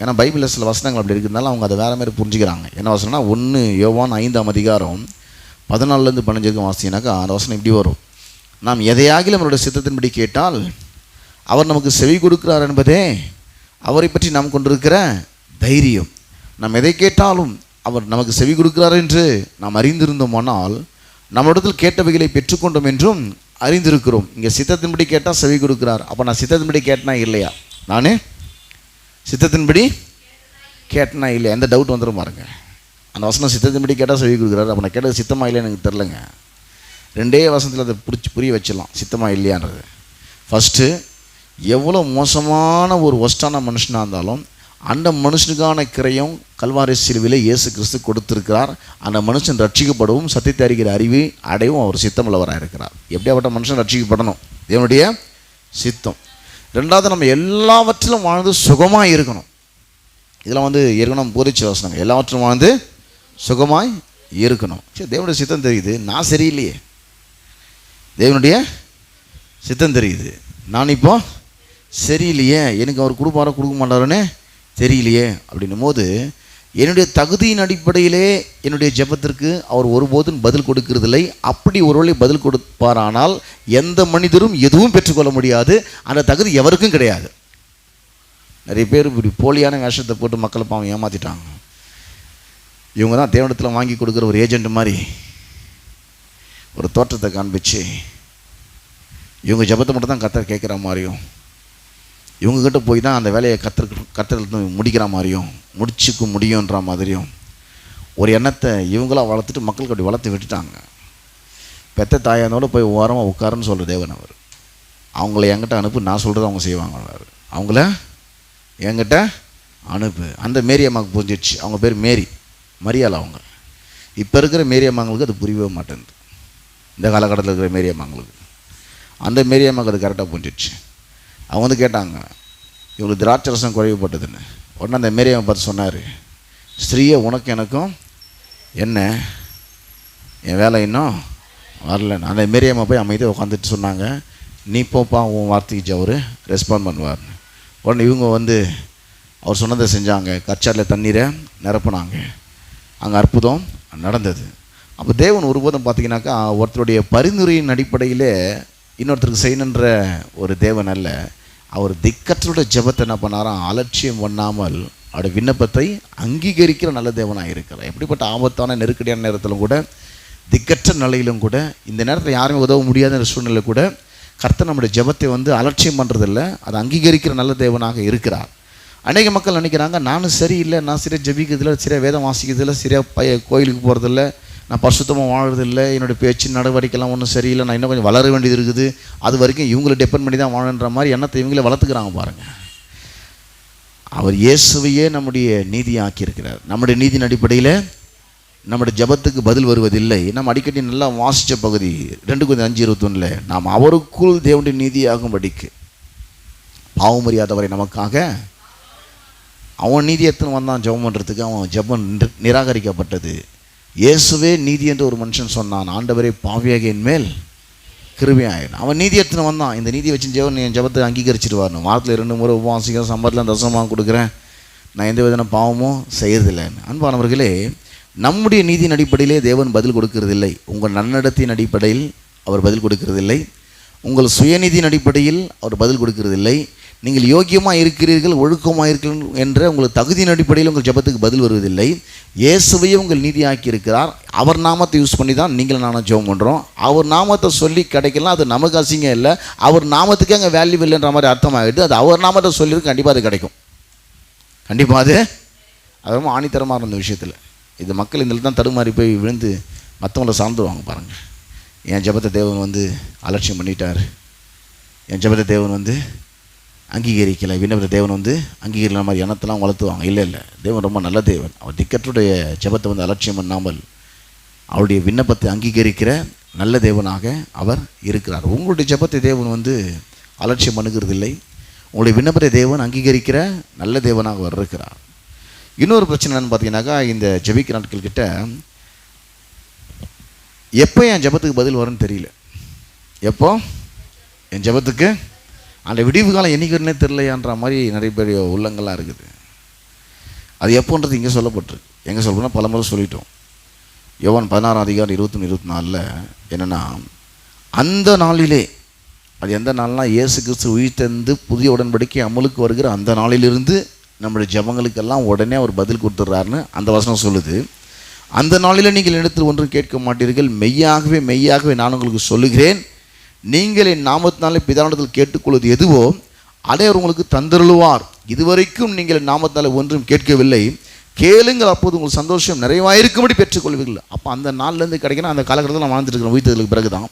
ஏன்னா பைபிளில் சில வசனங்கள் அப்படி இருக்கிறதுனால அவங்க அதை வேறு மாதிரி புரிஞ்சுக்கிறாங்க. என்ன வசனம்னா, 1 யோவான் 5ஆம் அதிகாரம் 14-15 வாசினாக்கா அந்த வசனம் இப்படி வரும், நாம் எதையாகிலும் நம்மளுடைய சித்தத்தின்படி கேட்டால் அவர் நமக்கு செவி கொடுக்கிறார் என்பதே அவரை பற்றி நாம் கொண்டிருக்கிற தைரியம். நாம் எதை கேட்டாலும் அவர் நமக்கு செவி கொடுக்கிறார் என்று நாம் அறிந்திருந்தோமானால் நம்மளிடத்தில் கேட்டவைகளை பெற்றுக்கொண்டோம் என்றும் அறிந்திருக்கிறோம். இங்கே சித்தத்தின்படி கேட்டால் செவி கொடுக்கிறார். அப்போ நான் சித்தத்தின்படி கேட்டனா இல்லையா, நான் சித்தத்தின்படி கேட்டனா இல்லையா, எந்த டவுட் வந்துடும் பாருங்க. அந்த வசனம் சித்தத்தின்படி கேட்டால் செவி கொடுக்குறாரு, அப்போ நான் கேட்டது சித்தமாக இல்லைன்னு எனக்கு தெரிலங்க. 2 வசனத்தில் அதை புரிய வச்சிடலாம் சித்தமாக இல்லையான்றது. ஃபஸ்ட்டு, எவ்வளோ மோசமான ஒரு ஒஸ்டான மனுஷனாக இருந்தாலும் அந்த மனுஷனுக்கான கிரயம் கல்வாரி சிலுவையில் இயேசு கிறிஸ்து கொடுத்திருக்கிறார். அந்த மனுஷன் ரட்சிக்கப்படவும் சத்தியத்தை அறிகிற அறிவை அடையவும் அவர் சித்தமுள்ளவராக இருக்கிறார். எப்படியாப்பட்ட மனுஷன் ரட்சிக்கப்படணும், தேவனுடைய சித்தம். 2வது, நம்ம எல்லாவற்றிலும் வாழ்ந்து சுகமாக இருக்கணும். இதெல்லாம் ஏற்கனவே போதிச்ச வசனங்க, எல்லாவற்றிலும் வாழ்ந்து சுகமாய் இருக்கணும். சரி, தேவனுடைய சித்தம் தெரியுது, நான் சரியில்லையே, தேவனுடைய சித்தம் தெரியுது, நான் இப்போ சரியில்லையே, எனக்கு அவர் கொடுப்பாரோ கொடுக்க மாட்டாரோன்னு தெரியலையே அப்படின்னும் போது என்னுடைய தகுதியின் அடிப்படையிலே என்னுடைய ஜெபத்திற்கு அவர் ஒருபோதும் பதில் கொடுக்கிறதில்லை. அப்படி ஒருவேளை பதில் கொடுப்பாரானால் எந்த மனிதரும் எதுவும் பெற்றுக்கொள்ள முடியாது, அந்த தகுதி எவருக்கும் கிடையாது. நிறைய பேர் இப்படி போலியான வேஷத்தை போட்டு மக்களை பாவம் ஏமாற்றிட்டாங்க. இவங்க தான் தேவனத்தில் வாங்கி கொடுக்குற ஒரு ஏஜென்ட் மாதிரி ஒரு தோற்றத்தை காண்பிச்சு இவங்க ஜெபத்தை மட்டும் தான் கர்த்தர் கேட்குற மாதிரியும், இவங்ககிட்ட போய் தான் அந்த வேலையை கர்த்தர் முடிக்கிற மாதிரியும் முடிச்சுக்க முடியுன்ற மாதிரியும் ஒரு எண்ணத்தை இவங்களாம் வளர்த்துட்டு மக்களுக்கு அப்படி வளர்த்து விட்டுட்டாங்க. பெத்த தாயானோட போய் ஓரமாக உட்காருன்னு சொல்கிற தேவன் அவர். அவங்கள என்கிட்ட அனுப்பி நான் சொல்கிறது அவங்க செய்வாங்க. அவங்கள என்கிட்ட அனுப்பு. அந்த மேரி அம்மாவுக்கு புரிஞ்சிடுச்சு. அவங்க பேர் மேரி, மரியாள் அவங்க. இப்போ இருக்கிற மேரி அம்மாங்களுக்கு அது புரியவே மாட்டேங்குது. இந்த காலகட்டத்தில் இருக்கிற மேரி அம்மாங்களுக்கு, அந்த மேரி அம்மாவுக்கு அது கரெக்டாக புரிஞ்சிடுச்சு. அவங்க வந்து கேட்டாங்க, இவங்களுக்கு திராட்சரசம் குறைவுபட்டதுன்னு. உடனே அந்த மேரி அம்மா பார்த்து சொன்னார், ஸ்திரீயை உனக்கு எனக்கும் என்ன, என் வேலை இன்னும் வரலன்னு. அந்த மேரி அம்மா போய் அமைதியாக உட்காந்துட்டு சொன்னாங்க, நீ போப்பா, உன் வார்த்தைக்கு அவர் ரெஸ்பாண்ட் பண்ணுவார்னு. உடனே இவங்க வந்து அவர் சொன்னதை செஞ்சாங்க. கச்சாரில் தண்ணீரை நிரப்புனாங்க. அங்கே அற்புதம் நடந்தது. அப்போ தேவன் ஒருபோதும் பார்த்தீங்கன்னாக்கா ஒருத்தருடைய பரிந்துரையின் அடிப்படையிலே இன்னொருத்தருக்கு செய்யணுன்ற ஒரு தேவன் அல்ல. அவர் திக்கற்றோட ஜெபத்தை என்ன பண்ணாராம், அலட்சியம் பண்ணாமல் அவருடைய விண்ணப்பத்தை அங்கீகரிக்கிற நல்ல தேவனாக இருக்கிறார். எப்படிப்பட்ட ஆபத்தான நெருக்கடியான நேரத்திலும் கூட, திக்கற்ற நிலையிலும் கூட, இந்த நேரத்தில் யாருமே உதவ முடியாத சூழ்நிலை கூட கர்த்தர் நம்முடைய ஜெபத்தை வந்து அலட்சியம் பண்ணுறதில்ல, அதை அங்கீகரிக்கிற நல்ல தேவனாக இருக்கிறார். அநேக மக்கள் நினைக்கிறாங்க, நானும் சரியில்லை, நான் சரியாக ஜெபிக்கிறதில்ல, சரியாக வேதம் வாசிக்கிறதில்ல, சரியாக கோயிலுக்கு போகிறதில்ல, நான் பரிசுத்தமாக வாழ்றதில்லை, என்னுடைய பேச்சு நடவடிக்கைலாம் ஒன்றும் சரியில்லை, நான் இன்னும் கொஞ்சம் வளர வேண்டியது இருக்குது, அது வரைக்கும் இவங்களை டிபெண்ட் பண்ணி தான் வாழன்ற மாதிரி எண்ணத்தை இவங்களே வளர்த்துக்கிறாங்க. பாருங்கள், அவர் இயேசுவையே நம்முடைய நீதியாக்கி இருக்கிறார். நம்முடைய நீதியின் அடிப்படையில் நம்முடைய ஜபத்துக்கு பதில் வருவதில்லை. நம்ம அடிக்கடி நல்லா வாசித்த பகுதி 2 Corinthians 5:21, நாம் அவருக்குள் தேவனுடைய நீதியாகும்படிக்கு பாவம் அறியாதவரை நமக்காக அவன் நீதி எத்தனை வந்தான் ஜெபம் பண்ணுறதுக்கு. அவன் ஜெபம் நிராகரிக்கப்பட்டது. இயேசுவே நீதி என்று ஒரு மனுஷன் சொன்னான், ஆண்டவரே பாவியாக என் மேல் கிருபையாயிடும். அவன் நீதி எத்தனை வந்தான், இந்த நீதியை வச்சு ஜெபம் என் ஜெபத்தை அங்கீகரிச்சிடுவார்னு. வாரத்தில் 2 முறை உபவாசிக்கிறேன், சம்பளத்தில் தசமாக கொடுக்குறேன், நான் எந்த விதமான பாவமும் செய்யறதில்லைன்னு. அன்பானவர்களே, நம்முடைய நீதியின் அடிப்படையிலே தேவன் பதில் கொடுக்கறதில்லை. உங்கள் நன்னடத்தின் அடிப்படையில் அவர் பதில் கொடுக்கறதில்லை. உங்கள் சுயநீதியின் அடிப்படையில் அவர் பதில் கொடுக்கறதில்லை. நீங்கள் யோக்கியமாக இருக்கிறீர்கள், ஒழுக்கமாக இருக்கிறீர்கள் என்ற உங்கள் தகுதியின் அடிப்படையில் உங்கள் ஜெபத்துக்கு பதில் வருவதில்லை. இயேசுவையே உங்கள் நீதியாக்கி இருக்கிறார். அவர் நாமத்தை யூஸ் பண்ணி தான் நீங்கள் நானும் ஜெபம் பண்ணுறோம். அவர் நாமத்தை சொல்லி கிடைக்கலாம், அது நமக்கு அசிங்கம் இல்லை. அவர் நாமத்துக்கே அங்கே வேல்யூ இல்லைன்ற மாதிரி அர்த்தமாகிட்டு, அது அவர் நாமத்தை சொல்லியிருக்கு, கண்டிப்பாக அது கிடைக்கும். கண்டிப்பாக அது ரொம்ப ஆணித்தரமாக இருந்த விஷயத்தில் இது மக்கள் இந்த தான் தடுமாறி போய் விழுந்து மற்றவங்கள சார்ந்துருவாங்க. பாருங்கள், என் ஜெபத்தை தேவன் வந்து அலட்சியம் பண்ணிட்டார், என் ஜெபத்தை தேவன் வந்து அங்கீகரிக்கலை, விண்ணப்பத்தை தேவன் வந்து அங்கீகரிக்கிற மாதிரி எண்ணத்தெல்லாம் வளர்த்துவாங்க. இல்லை இல்லை, தேவன் ரொம்ப நல்ல தேவன். அவர் திக்கற்றுடைய ஜெபத்தை வந்து அலட்சியம் பண்ணாமல் அவருடைய விண்ணப்பத்தை அங்கீகரிக்கிற நல்ல தேவனாக அவர் இருக்கிறார். உங்களுடைய ஜெபத்தை தேவன் வந்து அலட்சியம் பண்ணுகிறது இல்லை. உங்களுடைய விண்ணப்பத்தை தேவன் அங்கீகரிக்கிற நல்ல தேவனாக அவர் இருக்கிறார். இன்னொரு பிரச்சனை என்னன்னு பார்த்தீங்கன்னாக்கா, இந்த ஜெபிக்கிற நாட்கள் கிட்ட எப்போ என் ஜெபத்துக்கு பதில் வரும்னு தெரியல. எப்போ என் ஜெபத்துக்கு அந்த விடிவு காலம் என்னைக்குன்னே தெரியலையான்ற மாதிரி நிறைய பேர் உள்ளங்கள்லாம் இருக்குது. அது எப்போன்றது இங்கே சொல்லப்பட்டிருக்கு. எங்கே சொல்லணும்னா பல முறை சொல்லிட்டோம். யோவான் 16:23-24 என்னென்னா, அந்த நாளிலே, அது எந்த நாள்னா இயேசு கிறிஸ்து உயிர்த்தெழுந்து புதிய உடன்படிக்கை அமலுக்கு வருகிற அந்த நாளிலிருந்து நம்முடைய ஜெபங்களுக்கெல்லாம் உடனே அவர் பதில் கொடுத்துட்றாருன்னு அந்த வசனம் சொல்லுது. அந்த நாளில் நீங்கள் இடத்தில் ஒன்றும் கேட்க மாட்டீர்கள், மெய்யாகவே மெய்யாகவே நான் உங்களுக்கு சொல்லுகிறேன், நீங்கள் என் நாமத்தினாலே பிதாவிடத்தில் கேட்டுக்கொள்வது எதுவோ அதை அவர் உங்களுக்கு தந்தருளுவார். இதுவரைக்கும் நீங்கள் என் நாமத்தினாலே ஒன்றும் கேட்கவில்லை, கேளுங்கள், அப்போது உங்களுக்கு சந்தோஷம் நிறைவாயிருக்கும்படி பெற்றுக்கொள்வீர்கள். அப்போ அந்த நாள்லேருந்து கிடைக்கணும். அந்த காலகட்டத்தில் நான் வாழ்ந்துட்டு இருக்கிறேன் உயிர்த்ததுக்கு பிறகு தான்.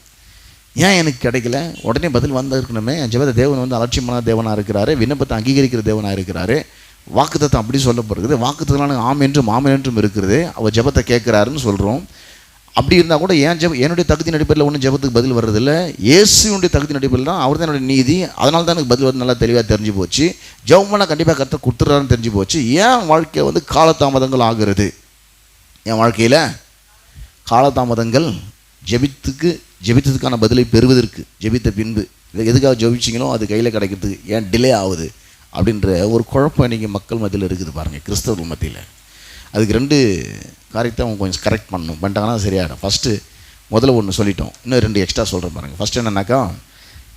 ஏன் எனக்கு கிடைக்கல? உடனே பதில் வந்து இருக்கணுமே. என் ஜெபத்தை தேவன் வந்து அலட்சியமான தேவனாக இருக்கிறாரு, விண்ணப்பத்தை அங்கீகரிக்கிற தேவனாக இருக்கிறாரு. வாக்குத்தத்தம் அப்படி சொல்லப்படுகிறது. வாக்குத்தத்தம் ஆம் என்றும் ஆமென் என்றும் இருக்கிறது. அவர் ஜெபத்தை கேட்குறாருன்னு சொல்கிறோம். அப்படி இருந்தால் கூட ஏன் என்னுடைய தகுதியின் அடிப்படையில் ஒன்றும் ஜெபத்துக்கு பதில் வர்றதில்லை. இயேசுனுடைய தகுதியின் அடிப்படையில் தான், அவர் தான் என்னுடைய நீதி, அதனால தான் எனக்கு பதில் வந்து நல்லா தெளிவாக தெரிஞ்சு போச்சு. ஜெபம் பண்ணால் கண்டிப்பாக கர்த்தர் கொடுத்துட்றாருன்னு தெரிஞ்சு போச்சு. ஏன் வாழ்க்கையில் வந்து காலதாமதங்கள் ஆகிறது? என் வாழ்க்கையில் காலதாமதங்கள் ஜெபித்ததுக்கான பதிலை பெறுவதற்கு, ஜெபித்த பின்பு எதுக்காக ஜெபிச்சிங்களோ அது கையில் கிடைக்கிறதுக்கு ஏன் டிலே ஆகுது அப்படின்ற ஒரு குழப்பம் இன்றைக்கி மக்கள் மத்தியில் இருக்குது. பாருங்கள், கிறிஸ்தவர்கள் மத்தியில். அதுக்கு 2 காரியத்தை அவங்க கொஞ்சம் கரெக்ட் பண்ணணும். பண்ணிட்டாங்கன்னா சரியாயிடும். ஃபஸ்ட்டு முதல்ல ஒன்று சொல்லிட்டோம், இன்னும் 2 எக்ஸ்ட்ரா சொல்கிறேன் பாருங்கள். ஃபஸ்ட்டு என்னன்னாக்கா,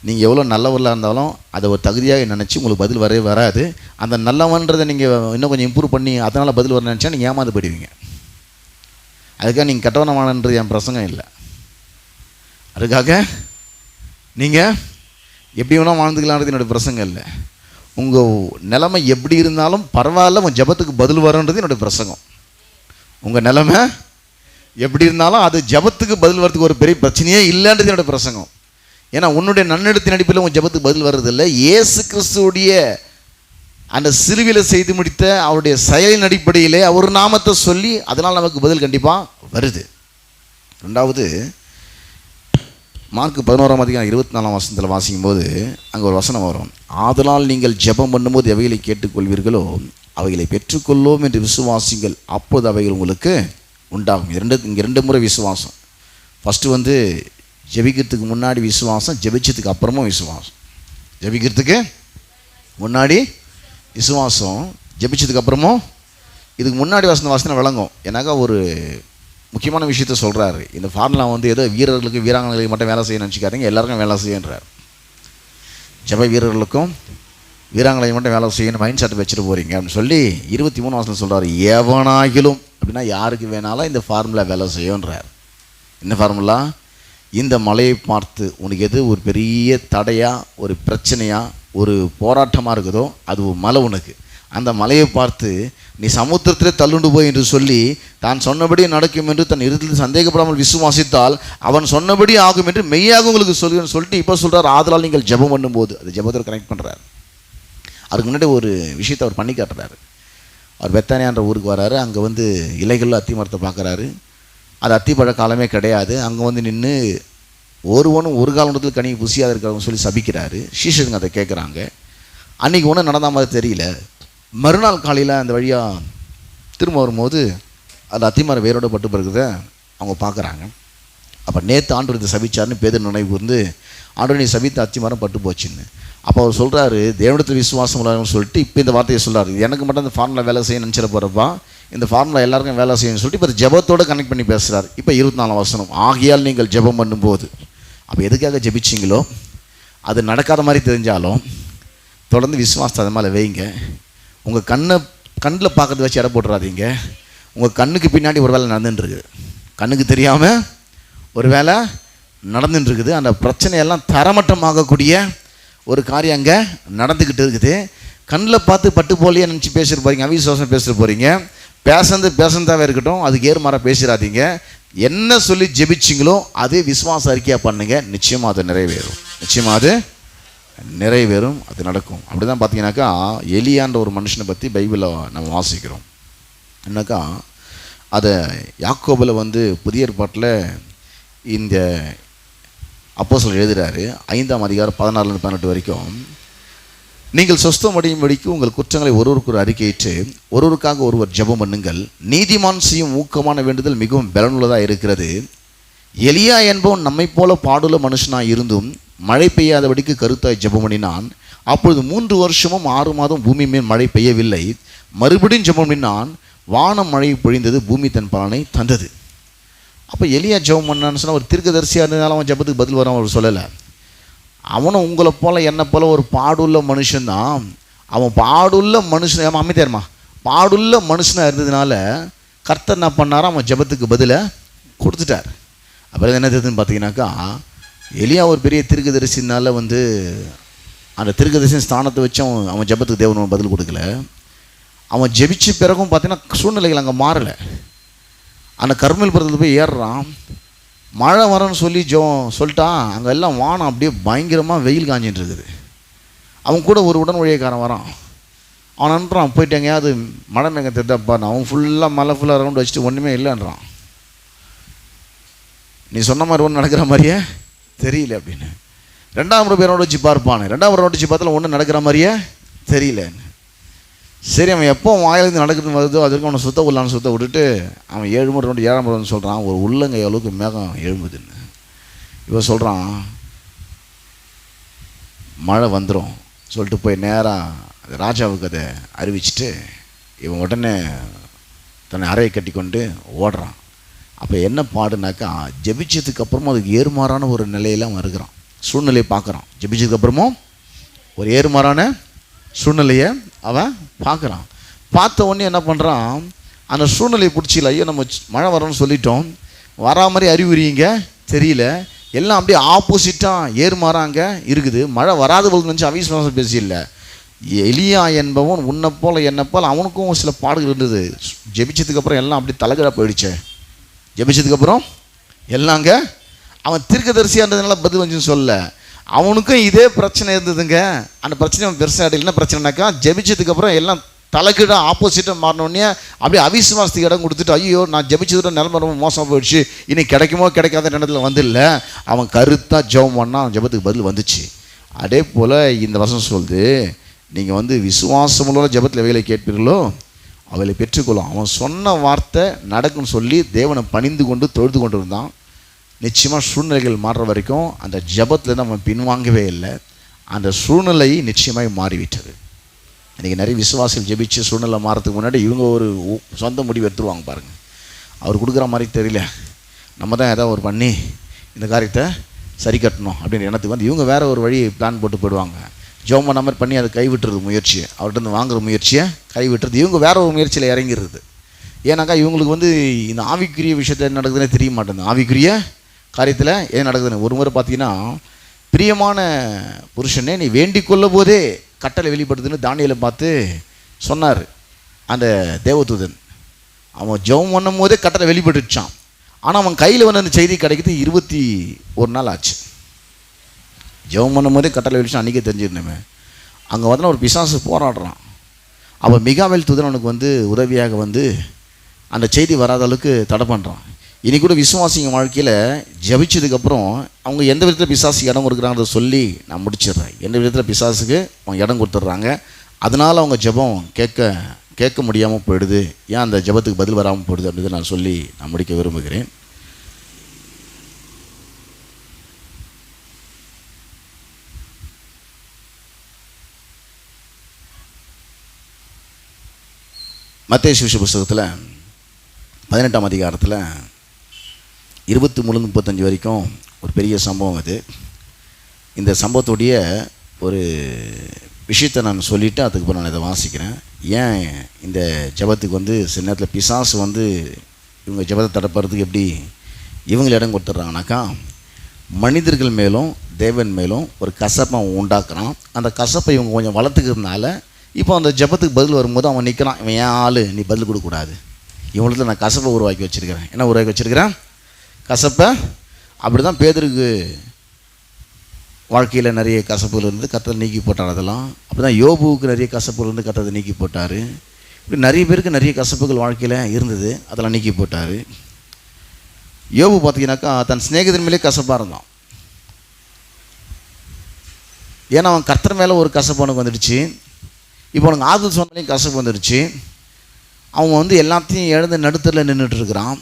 நீங்கள் எவ்வளோ நல்லவர்களாக இருந்தாலும் அதை ஒரு தகுதியாக நினச்சி உங்களுக்கு பதில் வரவே வராது. அந்த நல்லவன்றதை நீங்கள் இன்னும் கொஞ்சம் இம்ப்ரூவ் பண்ணி அதனால் பதில் வர நினச்சா நீங்கள் ஏமாந்து போயிடுவீங்க. அதுக்காக நீங்கள் கட்டவனமானன்றது என் பிரசங்கம் இல்லை. அதுக்காக நீங்கள் எப்படி வேணால் வாழ்ந்துக்கலான்றது என்னோடய பிரசங்கம் இல்லை. உங்கள் நிலைமை எப்படி இருந்தாலும் பரவாயில்ல, உங்கள் ஜெபத்துக்கு பதில் வரன்றது என்னுடைய பிரசங்கம். உங்கள் நிலைமை எப்படி இருந்தாலும் அது ஜெபத்துக்கு பதில் வரதுக்கு ஒரு பெரிய பிரச்சனையே இல்லைன்றது என்னோடய பிரசங்கம். ஏன்னா உன்னுடைய நன்னடத்தின் அடிப்படையில் உங்கள் ஜெபத்துக்கு பதில் வர்றதில்லை. இயேசு கிறிஸ்துவுடைய அந்த சிலுவையில் செய்து முடித்த அவருடைய செயலின் அடிப்படையிலே அவர் நாமத்தை சொல்லி அதனால் நமக்கு பதில் கண்டிப்பாக வருது. ரெண்டாவது, மார்க் 11:24 வாசிக்கும் போது அங்கே ஒரு வசனம் வரும். ஆதலால் நீங்கள் ஜெபம் பண்ணும்போது எவைகளை கேட்டுக்கொள்வீர்களோ அவைகளை பெற்றுக்கொள்வோம் என்று விசுவாசிங்கள், அப்போது அவைகள் உங்களுக்கு உண்டாகும். இங்கே 2 முறை விசுவாசம். ஃபஸ்ட்டு ஜெபிக்கிறதுக்கு முன்னாடி விசுவாசம், ஜெபிச்சதுக்கு அப்புறமும் விசுவாசம். ஜெபிக்கிறதுக்கு முன்னாடி விசுவாசம், ஜெபிச்சதுக்கு அப்புறமும். இதுக்கு முன்னாடி வாசனை விளங்கும். ஏன்னாக்கா ஒரு முக்கியமான விஷயத்த சொல்கிறாரு. இந்த ஃபார்முலா ஏதோ வீரர்களுக்கு வீராங்கனைகளுக்கு மட்டும் வேலை செய்யணும்னு நினச்சிக்காதீங்க, எல்லாருக்கும் வேலை செய்யன்றார். ஜெப வீரர்களுக்கும் வீராங்கனை மட்டும் வேலை செய்யணும் மைண்ட் செட் வச்சுட்டு போகிறீங்க அப்படின்னு சொல்லி 23 சொல்கிறார். எவனாகிலும் அப்படின்னா யாருக்கு வேணாலும் இந்த ஃபார்முலா வேலை செய்யன்றார். என்ன ஃபார்முலா? இந்த மலையை பார்த்து உனக்கு எது ஒரு பெரிய தடையாக, ஒரு பிரச்சனையாக, ஒரு போராட்டமாக இருக்குதோ அது ஒரு மலை. உனக்கு அந்த மலையை பார்த்து நீ சமுத்திரத்திலே தள்ளுண்டு போய் என்று சொல்லி தான் சொன்னபடி நடக்கும் என்று தன் இருதயத்தில் சந்தேகப்படாமல் விசுவாசித்தால் அவன் சொன்னபடி ஆகும் என்று மெய்யாக உங்களுக்கு சொல்லுன்னு சொல்லிட்டு இப்போ சொல்கிறார். ஆதலால் நீங்கள் ஜெபம் பண்ணும்போது அது ஜெபத்தில் கனெக்ட் பண்ணுறாரு. அதுக்கு முன்னாடி ஒரு விஷயத்தை அவர் பண்ணி காட்டுறாரு. அவர் பெத்தானியான்ற ஊருக்கு வராரு. அங்கே இலைகளில் அத்தி மரத்தை பார்க்குறாரு. அது அத்திப்பழ காலமே கிடையாது. அங்கே நின்று ஒருவனும் ஒரு காலத்தில் கனி புசியாக இருக்கிறவங்க சொல்லி சபிக்கிறாரு. சீஷருங்க அதை கேட்குறாங்க. அன்றைக்கி ஒன்றும் நடந்த மாதிரி தெரியல. மறுநாள் காலையில் அந்த வழியாக திரும்ப வரும்போது அது அத்திமரம் வேரோடு பட்டு பிறகுத அவங்க பார்க்குறாங்க. அப்போ நேற்று ஆண்டவர் இதை சபிச்சார்னு பேதர் நினைவு ஆண்டவர் நீ சபித்த அத்திமரம் பட்டு போச்சுன்னு. அப்போ அவர் சொல்கிறாரு, தேவனிடத்தில் விசுவாசம் உள்ளவங்கன்னு சொல்லிட்டு இப்போ இந்த வார்த்தையை சொல்கிறாரு. எனக்கு மட்டும் இந்த ஃபார்முலா வேலை செய்ய நினச்சிட போகிறப்பா, இந்த ஃபார்முலா எல்லாருக்கும் வேலை செய்யணும்னு சொல்லிட்டு இப்போ ஜெபத்தோடு கனெக்ட் பண்ணி பேசுகிறார். இப்போ 24 ஆகையால் நீங்கள் ஜெபம் பண்ணும்போது. அப்போ எதுக்காக ஜெபிச்சிங்களோ அது நடக்காத மாதிரி தெரிஞ்சாலும் தொடர்ந்து விசுவாசத்தை அது மேலே வைங்க. உங்கள் கண்ணில் பார்க்கறத வச்சு எடை போட்டுறாதீங்க. உங்கள் கண்ணுக்கு பின்னாடி ஒரு வேலை நடந்துட்டுருக்குது, கண்ணுக்கு தெரியாமல் ஒரு வேலை நடந்துட்டுருக்குது. அந்த பிரச்சனையெல்லாம் தரமட்டமாகக்கூடிய ஒரு காரியம் அங்கே நடந்துக்கிட்டு இருக்குது. கண்ணில் பார்த்து பட்டு போலியே நினச்சி பேசிட்டு போகிறீங்க, அவிசுவாசம் பேசிட்டு போகிறீங்க. பேசுனதாகவே இருக்கட்டும், அதுக்கு ஏறுமாறாக பேசிடாதீங்க. என்ன சொல்லி ஜெபிச்சிங்களோ அதே விசுவாச அறிக்கையாக பண்ணுங்க. நிச்சயமாக அது நிறைவேறும், நிச்சயமாக அது நிறைவேறும், அது நடக்கும். அப்படி தான் பார்த்தீங்கன்னாக்கா எலியான்ற ஒரு மனுஷனை பற்றி பைபிளில் நம்ம வாசிக்கிறோம். என்னக்கா அதை யாக்கோபில் புதிய ஏற்பாட்டில் இந்த அப்போஸ்தலர் எழுதுகிறாரு. 5ஆம் அதிகாரம் 14-18 வரைக்கும். நீங்கள் சொஸ்தம் அடையும்படிக்கு உங்கள் குற்றங்களை ஒருவருக்கு ஒரு அறிக்கையிட்டு ஒருவருக்காக ஒருவர் ஜெபம் பண்ணுங்கள். நீதிமான் செய்யும் ஊக்கமான வேண்டுதல் மிகவும் பலனுள்ளதாக இருக்கிறது. எலியா என்பவன் நம்மை போல பாடுள்ள மனுஷனாக இருந்தும் மழை பெய்யாதபடிக்கு கருத்தாய் ஜெபம் பண்ணினான். அப்பொழுது 3 வருஷமும் 6 மாதம் பூமி மேல் மழை பெய்யவில்லை. மறுபடியும் ஜெபம் பண்ணினான், வானம் மழை பொழிந்தது, பூமி தன் பலனை தந்தது. அப்போ எலியா ஜெபம் பண்ணான்னு சொன்னால் ஒரு தீர்க்கதரிசியாக இருந்ததாலும் அவன் ஜெபத்துக்கு பதில் வர அவர் சொல்லலை. அவனும் உங்களை போல் என்னை போல் ஒரு பாடுள்ள மனுஷன்தான். அவன் பாடுள்ள மனுஷன் அமைதியாருமா பாடுள்ள மனுஷனாக இருந்ததுனால கர்த்தர் என்ன பண்ணாரோ அவன் ஜெபத்துக்கு பதிலை கொடுத்துட்டார். அப்புறம் என்ன தெரியுதுன்னு பார்த்தீங்கன்னாக்கா எலியா ஒரு பெரிய தீர்க்கதரிசினால அந்த தீர்க்கதரிசி ஸ்தானத்தை வச்சு அவன் ஜெபத்துக்கு தேவன் பதில் கொடுக்கல. அவன் ஜெபிச்ச பிறகும் பார்த்தீங்கன்னா சூழ்நிலைகள் அங்கே மாறலை. அந்த கர்மேல் பர்வதத்தில் போய் ஏறுறான். மழை வரன்னு சொல்லி சொல்லிட்டான். அங்கே எல்லாம் வானம் அப்படியே பயங்கரமாக வெயில் காஞ்சின்னு இருக்குது. அவன் கூட ஒரு உடன் ஊழியக்காரன் வரான். அவன் அனுப்புறான், போயிட்டு எங்கேயாவது மழை மேகம் தெரிந்தாப்பான். அவன் ஃபுல்லாக மழை ஃபுல்லாக ரவுண்டு வச்சுட்டு ஒன்றுமே இல்லைன்றான். நீ சொன்ன மாதிரி ஒன்று நடக்கிற மாதிரியே தெரியல அப்படின்னு. 2ஆம் பேரோட வச்சு பார்ப்பானு. 2ஆம் ரோடு வச்சு பார்த்தாலும் ஒன்றும் நடக்கிற மாதிரியே தெரியலன்னு. சரி, அவன் எப்போ வாயிலிருந்து நடக்கிறது வருதோ அதுக்கு அவனை சுத்த விட்டுட்டு அவன் 7 முறை 7ஆம் முறை சொல்கிறான், ஒரு உள்ளங்கை அளவுக்கு மேகம் எழும்புதுன்னு. இவன் சொல்கிறான் மழை வந்துடும் சொல்லிட்டு போய் நேராக ராஜாவுக்கு அதை அறிவிச்சிட்டு இவன் உடனே தன்னை அறையை கட்டி கொண்டு ஓடுறான். அப்போ என்ன பாடுனாக்கா ஜெபிச்சதுக்கு அப்புறமும் அதுக்கு ஏறுமாறான ஒரு நிலையில் அவன் இருக்கிறான். சூழ்நிலையை பார்க்குறான். ஜெபிச்சதுக்கப்புறமும் ஒரு ஏறுமாறான சூழ்நிலையை அவன் பார்க்குறான். பார்த்த உடனே என்ன பண்ணுறான், அந்த சூழ்நிலையை பிடிச்சில, ஐயோ நம்ம மழை வரணும்னு சொல்லிட்டோம், வரா மாதிரி அறிகுறிங்க தெரியல, எல்லாம் அப்படியே ஆப்போசிட்டாக ஏறுமாறாங்க இருக்குது. மழை வராது போது நினச்சி அவிசுவாசம் பேசியில்லை. எலியா என்பவன் உன்னை போல் என்னை போல் அவனுக்கும் சில பாடுகள் இருந்தது. ஜெபிச்சதுக்கப்புறம் எல்லாம் அப்படி தலைகீழாக போயிடுச்சே. ஜெபிச்சதுக்கப்புறம் எல்லாங்க அவன் தீர்க்கதரிசியாக இருந்ததுனால பதில் வந்துன்னு சொல்ல. அவனுக்கும் இதே பிரச்சனை இருந்ததுங்க. அந்த பிரச்சனை அவன் பெருசாக என்ன பிரச்சனைனாக்கா, ஜெபிச்சதுக்கப்புறம் எல்லாம் தலைக்கிட ஆப்போசிட்டாக மாறினோடனே அப்படியே அவிசுவாசத்துக்கு இடம் கொடுத்துட்டு, ஐயோ நான் ஜெபிச்சதோட நிலைமை ரொம்ப மோசமாக போயிடுச்சு, இனி கிடைக்குமோ கிடைக்காத இடத்துல வந்து இல்லை, அவன் கருத்தாக ஜெபம் பண்ணால் அவன் ஜெபத்துக்கு பதில் வந்துச்சு. அதே போல் இந்த வசனம் சொல்லுது, நீங்கள் வந்து விசுவாசமுள்ள ஜெபத்தில் வேலை கேட்பீர்களோ அவளை பெற்றுக்கொள்ளும். அவன் சொன்ன வார்த்தை நடக்குன்னு சொல்லி தேவனை பணிந்து கொண்டு தொழுது கொண்டு இருந்தான். நிச்சயமாக சூழ்நிலைகள் மாறுற வரைக்கும் அந்த ஜெபத்தில் அவன் பின்வாங்கவே இல்லை. அந்த சூழ்நிலை நிச்சயமாக மாறிவிட்டது. இன்றைக்கி நிறைய விசுவாசிகள் ஜெபிச்சு சூழ்நிலை மாறதுக்கு முன்னாடி இவங்க ஒரு சொந்த முடிவு எடுத்துருவாங்க. பாருங்கள், அவர் கொடுக்குற மாதிரி தெரியல, நம்ம தான் ஏதாவது ஒரு பண்ணி இந்த காரியத்தை சரி கட்டணும் அப்படின்ற எண்ணத்துக்கு வந்து இவங்க வேறு ஒரு வழி பிளான் போட்டு போயிடுவாங்க. ஜெபம் பண்ண மாதிரி பண்ணி அதை கைவிட்டுறது முயற்சியை, அவர்கிட்ட வாங்குகிற முயற்சியை கைவிட்டுறது, இவங்க வேற ஒரு முயற்சியில் இறங்கிடுறது. ஏன்னாக்கா இவங்களுக்கு வந்து இந்த ஆவிக்குரிய விஷயத்தில் என்ன நடக்குதுன்னே தெரிய மாட்டேங்குது. ஆவிக்குரிய காரியத்தில் ஏன் நடக்குதுன்னு ஒரு முறை பார்த்தீங்கன்னா, பிரியமான புருஷனே நீ வேண்டிக் கொள்ள போதே கட்டளை வெளிப்படுதுன்னு தானியேலை பார்த்து சொன்னார் அந்த தேவதூதன். அவன் ஜெபம் பண்ணும் போதே கட்டளை வெளிப்பட்டுச்சான். ஆனால் அவன் கையில் வந்து அந்த செய்தி கிடைக்கிறது 21 நாள் ஆச்சு. ஜெபம் பண்ணும் போதே கட்டளை வெளிச்சு அன்றைக்கே தெரிஞ்சிருந்தமே. அங்கே வந்து ஒரு பிசாசு போராடுறான். அவன் மிகாவேல் தூதன் அவனுக்கு வந்து உதவியாக வந்து அந்த செய்தி வராத அளவுக்கு தடை பண்ணுறான். இனி கூட விசுவாசிங்க வாழ்க்கையில் ஜபிச்சதுக்கப்புறம் அவங்க எந்த விதத்தில் பிசாசுக்கு இடம் கொடுக்குறாங்கிறத சொல்லி நான் முடிச்சிடுறேன். எந்த விதத்தில் பிசாசுக்கு அவங்க இடம் கொடுத்துட்றாங்க, அதனால் அவங்க ஜெபம் கேட்க முடியாமல் போயிடுது, ஏன் அந்த ஜெபத்துக்கு பதில் வராமல் போயிடுது அப்படின்றத நான் சொல்லி நான் முடிக்க விரும்புகிறேன். மத்தேயு சுவிசேஷ புஸ்தகத்தில் 18ஆம் அதிகாரத்தில் 23-35 வரைக்கும் ஒரு பெரிய சம்பவம் அது. இந்த சம்பவத்துடைய ஒரு விஷயத்தை நான் சொல்லிவிட்டு அதுக்கப்புறம் நான் இதை வாசிக்கிறேன். ஏன் இந்த ஜெபத்துக்கு வந்து சில நேரத்தில் பிசாசு வந்து இவங்க ஜெபத்தை தடுப்புறதுக்கு எப்படி இவங்களை இடம் கொடுத்துட்றாங்கனாக்கா, மனிதர்கள் மேலும் தேவன் மேலும் ஒரு கசப்பை உண்டாக்குறான். அந்த கசப்பை இவங்க கொஞ்சம் வளர்த்துக்கிறதுனால இப்போ அந்த ஜெபத்துக்கு பதில் வரும்போது அவன் நிற்கிறான், இவன் ஏன் ஆள், நீ பதில் கொடுக்கக்கூடாது, இவங்களுக்கு நான் கசப்பை உருவாக்கி வச்சுருக்கிறேன். என்ன உருவாக்கி வச்சுருக்கிறேன்? கசப்பை. அப்படி தான் பேதுருக்கு வாழ்க்கையில் நிறைய கசப்புகள் இருந்து கர்த்தர் நீக்கி போட்டார். அதெல்லாம் அப்படி தான் யோபுவுக்கு நிறைய கசப்புகள் இருந்து கர்த்தர் நீக்கி போட்டார். இப்படி நிறைய பேருக்கு நிறைய கசப்புகள் வாழ்க்கையில் இருந்தது, அதெல்லாம் நீக்கி போட்டார். யோபு பார்த்தீங்கன்னாக்கா தன் சிநேகிதன் மேலே கசப்பாக இருந்தான். ஏன்னா அவன் கர்த்தர் மேலே ஒரு கசப்பு அவனுக்கு வந்துடுச்சு. இப்போ அவனுக்கு ஆறுதல் சொன்னாலையும் கசப்பு வந்துடுச்சு. அவன் வந்து எல்லாத்தையும் எழுந்து நடுத்தரில் நின்றுட்டுருக்கிறான்.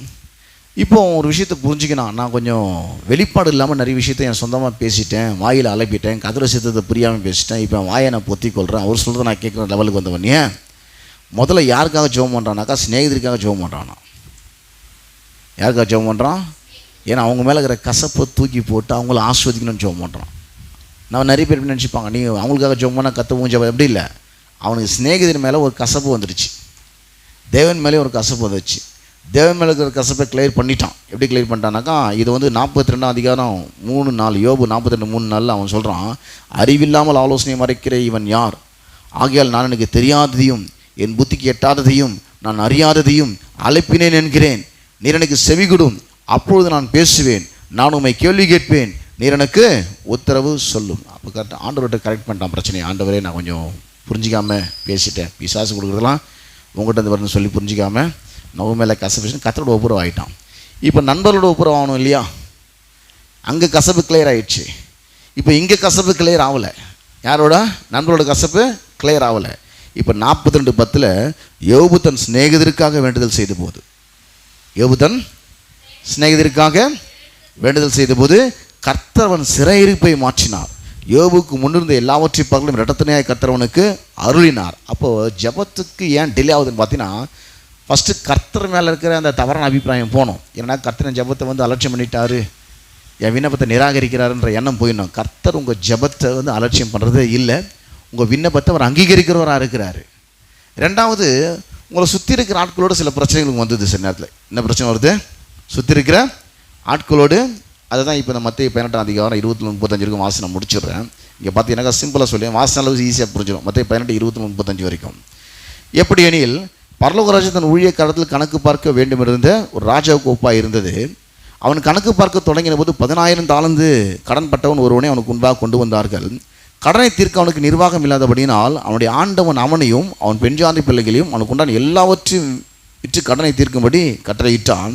இப்போ ஒரு விஷயத்தை புரிஞ்சுக்கினான், நான் கொஞ்சம் வெளிப்பாடு இல்லாமல் நிறைய விஷயத்தை என் சொந்தமாக பேசிட்டேன், வாயில் அலப்பிட்டேன், கதிர சித்தத்தை புரியாமல் பேசிட்டேன், இப்போ வாயை நான் பொத்தி கொள்கிறேன், அவர் சொல்கிறத நான் கேட்குற லெவலுக்கு வந்தவன். ஏன் முதல்ல யாருக்காக ஜெபம் பண்ணுறானாக்கா, சிநேகிதருக்காக ஜெபம் பண்ணுறானா. யாருக்காக ஜெபம் பண்ணுறான்? ஏன்னா அவங்க மேலே இருக்கிற கசப்பை தூக்கி போட்டு அவங்கள ஆஸ்வதிக்கணும்னு ஜெபம் பண்ணுறான். நான் நிறைய பேர் நினச்சிப்பாங்க, நீ அவங்களுக்காக ஜெபம் பண்ணால் கத்தவும் ஜெபம் எப்படி இல்லை, அவனுக்கு சிநேகிதர் மேலே ஒரு கசப்பு வந்துடுச்சு, தேவன் மேலே ஒரு கசப்பு வந்துடுச்சு. தேவன் மேலே இருக்கிற கசப்பை கிளியர் பண்ணிட்டான். எப்படி கிளியர் பண்ணிட்டானாக்கா, இது வந்து 42ஆம் அதிகாரம் 3 நாள், யோபு 42:3 அவன் சொல்கிறான், அறிவில்லாமல் ஆலோசனை மறைக்கிற இவன் யார், ஆகையால் நான் எனக்கு தெரியாததையும் என் புத்திக்கு எட்டாததையும் நான் அறியாததையும் அழைப்பினேன் என்கிறேன், நீர் எனக்கு செவிகொடும், அப்பொழுது நான் பேசுவேன், நான் உம்மை கேள்வி கேட்பேன், நீர் எனக்கு உத்தரவு சொல்லும். அப்போ கரெக்டாக ஆண்டவர்கிட்ட கரெக்ட் பண்ணிட்டான் பிரச்சனையை. ஆண்டவரே நான் கொஞ்சம் புரிஞ்சிக்காமல் பேசிட்டேன், பிசாசு கொடுக்குறதெல்லாம் உங்கள்கிட்ட இருந்து வரணும்னு சொல்லி புரிஞ்சிக்காமல் நவ மேலே கசப்பு கத்தரோட ஒப்புரவு ஆகிட்டான். இப்போ நண்பரோட ஒப்புரவு ஆகணும் இல்லையா, அங்கே கசப்பு கிளியர் ஆகிடுச்சு. இப்போ இங்கே கசப்பு கிளியர் ஆகலை, யாரோட நண்பரோட கசப்பு கிளியர் ஆகலை. இப்போ 42:10 யோபு தன் சிநேகிதருக்காக வேண்டுதல் செய்த போது, யோபு தன் சிநேகிதருக்காக வேண்டுதல் செய்த போது கர்த்தரவன் சிறையிருப்பை மாற்றினார், யோபுக்கு முன்னிருந்த எல்லாவற்றை பார்க்கலும் இரட்டத்தனையாய் கர்த்தரவனுக்கு அருளினார். அப்போது ஜபத்துக்கு ஏன் டிலே ஆகுதுன்னு பார்த்தீங்கன்னா, ஃபஸ்ட்டு கர்த்தர் மேலே இருக்கிற அந்த தவறான அபிப்பிராயம் போகணும். ஏன்னா கர்த்தர் ஜபத்தை வந்து அலட்சியம் பண்ணிட்டாரு, என் விண்ணப்பத்தை நிராகரிக்கிறாருன்ற எண்ணம் போயிடணும். கர்த்தர் உங்கள் ஜபத்தை வந்து அலட்சியம் பண்ணுறதே இல்லை, உங்கள் விண்ணப்பத்தை அவர் அங்கீகரிக்கிறவராக இருக்கிறாரு. ரெண்டாவது, உங்களை சுற்றி இருக்கிற ஆட்களோட சில பிரச்சனைகளுக்கு வந்தது. சில நேரத்தில் என்ன பிரச்சனை வருது, சுற்றி இருக்கிற ஆட்களோடு. அதை தான் இப்போ இந்த மத்தேயு 18ஆம் அதிகாரம் 23-35 வாசனை முடிச்சிடுறேன். இங்கே பார்த்தீங்கன்னாக்கா சிம்பிளாக சொல்லி வாசனை அளவு ஈஸியாக புரிஞ்சிடும். மத்தேயு 18:23-35 வரைக்கும். எப்படி எனில், பரலோக ராஜ்யம் தன் ஊழிய காலத்தில் கணக்கு பார்க்க வேண்டும் இருந்த ஒரு ராஜாவுக்கு ஒப்பாக இருந்தது. அவன் கணக்கு பார்க்க தொடங்கின போது 10,000 தாலந்து கடன் பட்டவன் ஒருவனை அவனுக்கு முன்பாக கொண்டு வந்தார்கள். கடனை தீர்க்க அவனுக்கு நிர்வாகம் இல்லாதபடியினால் அவனுடைய ஆண்டவன் அவனையும் அவன் பெண் ஜாதி பிள்ளைகளையும் அவனுக்கு உண்டான எல்லாவற்றையும் விற்று கடனை தீர்க்கும்படி கட்டளையிட்டான்.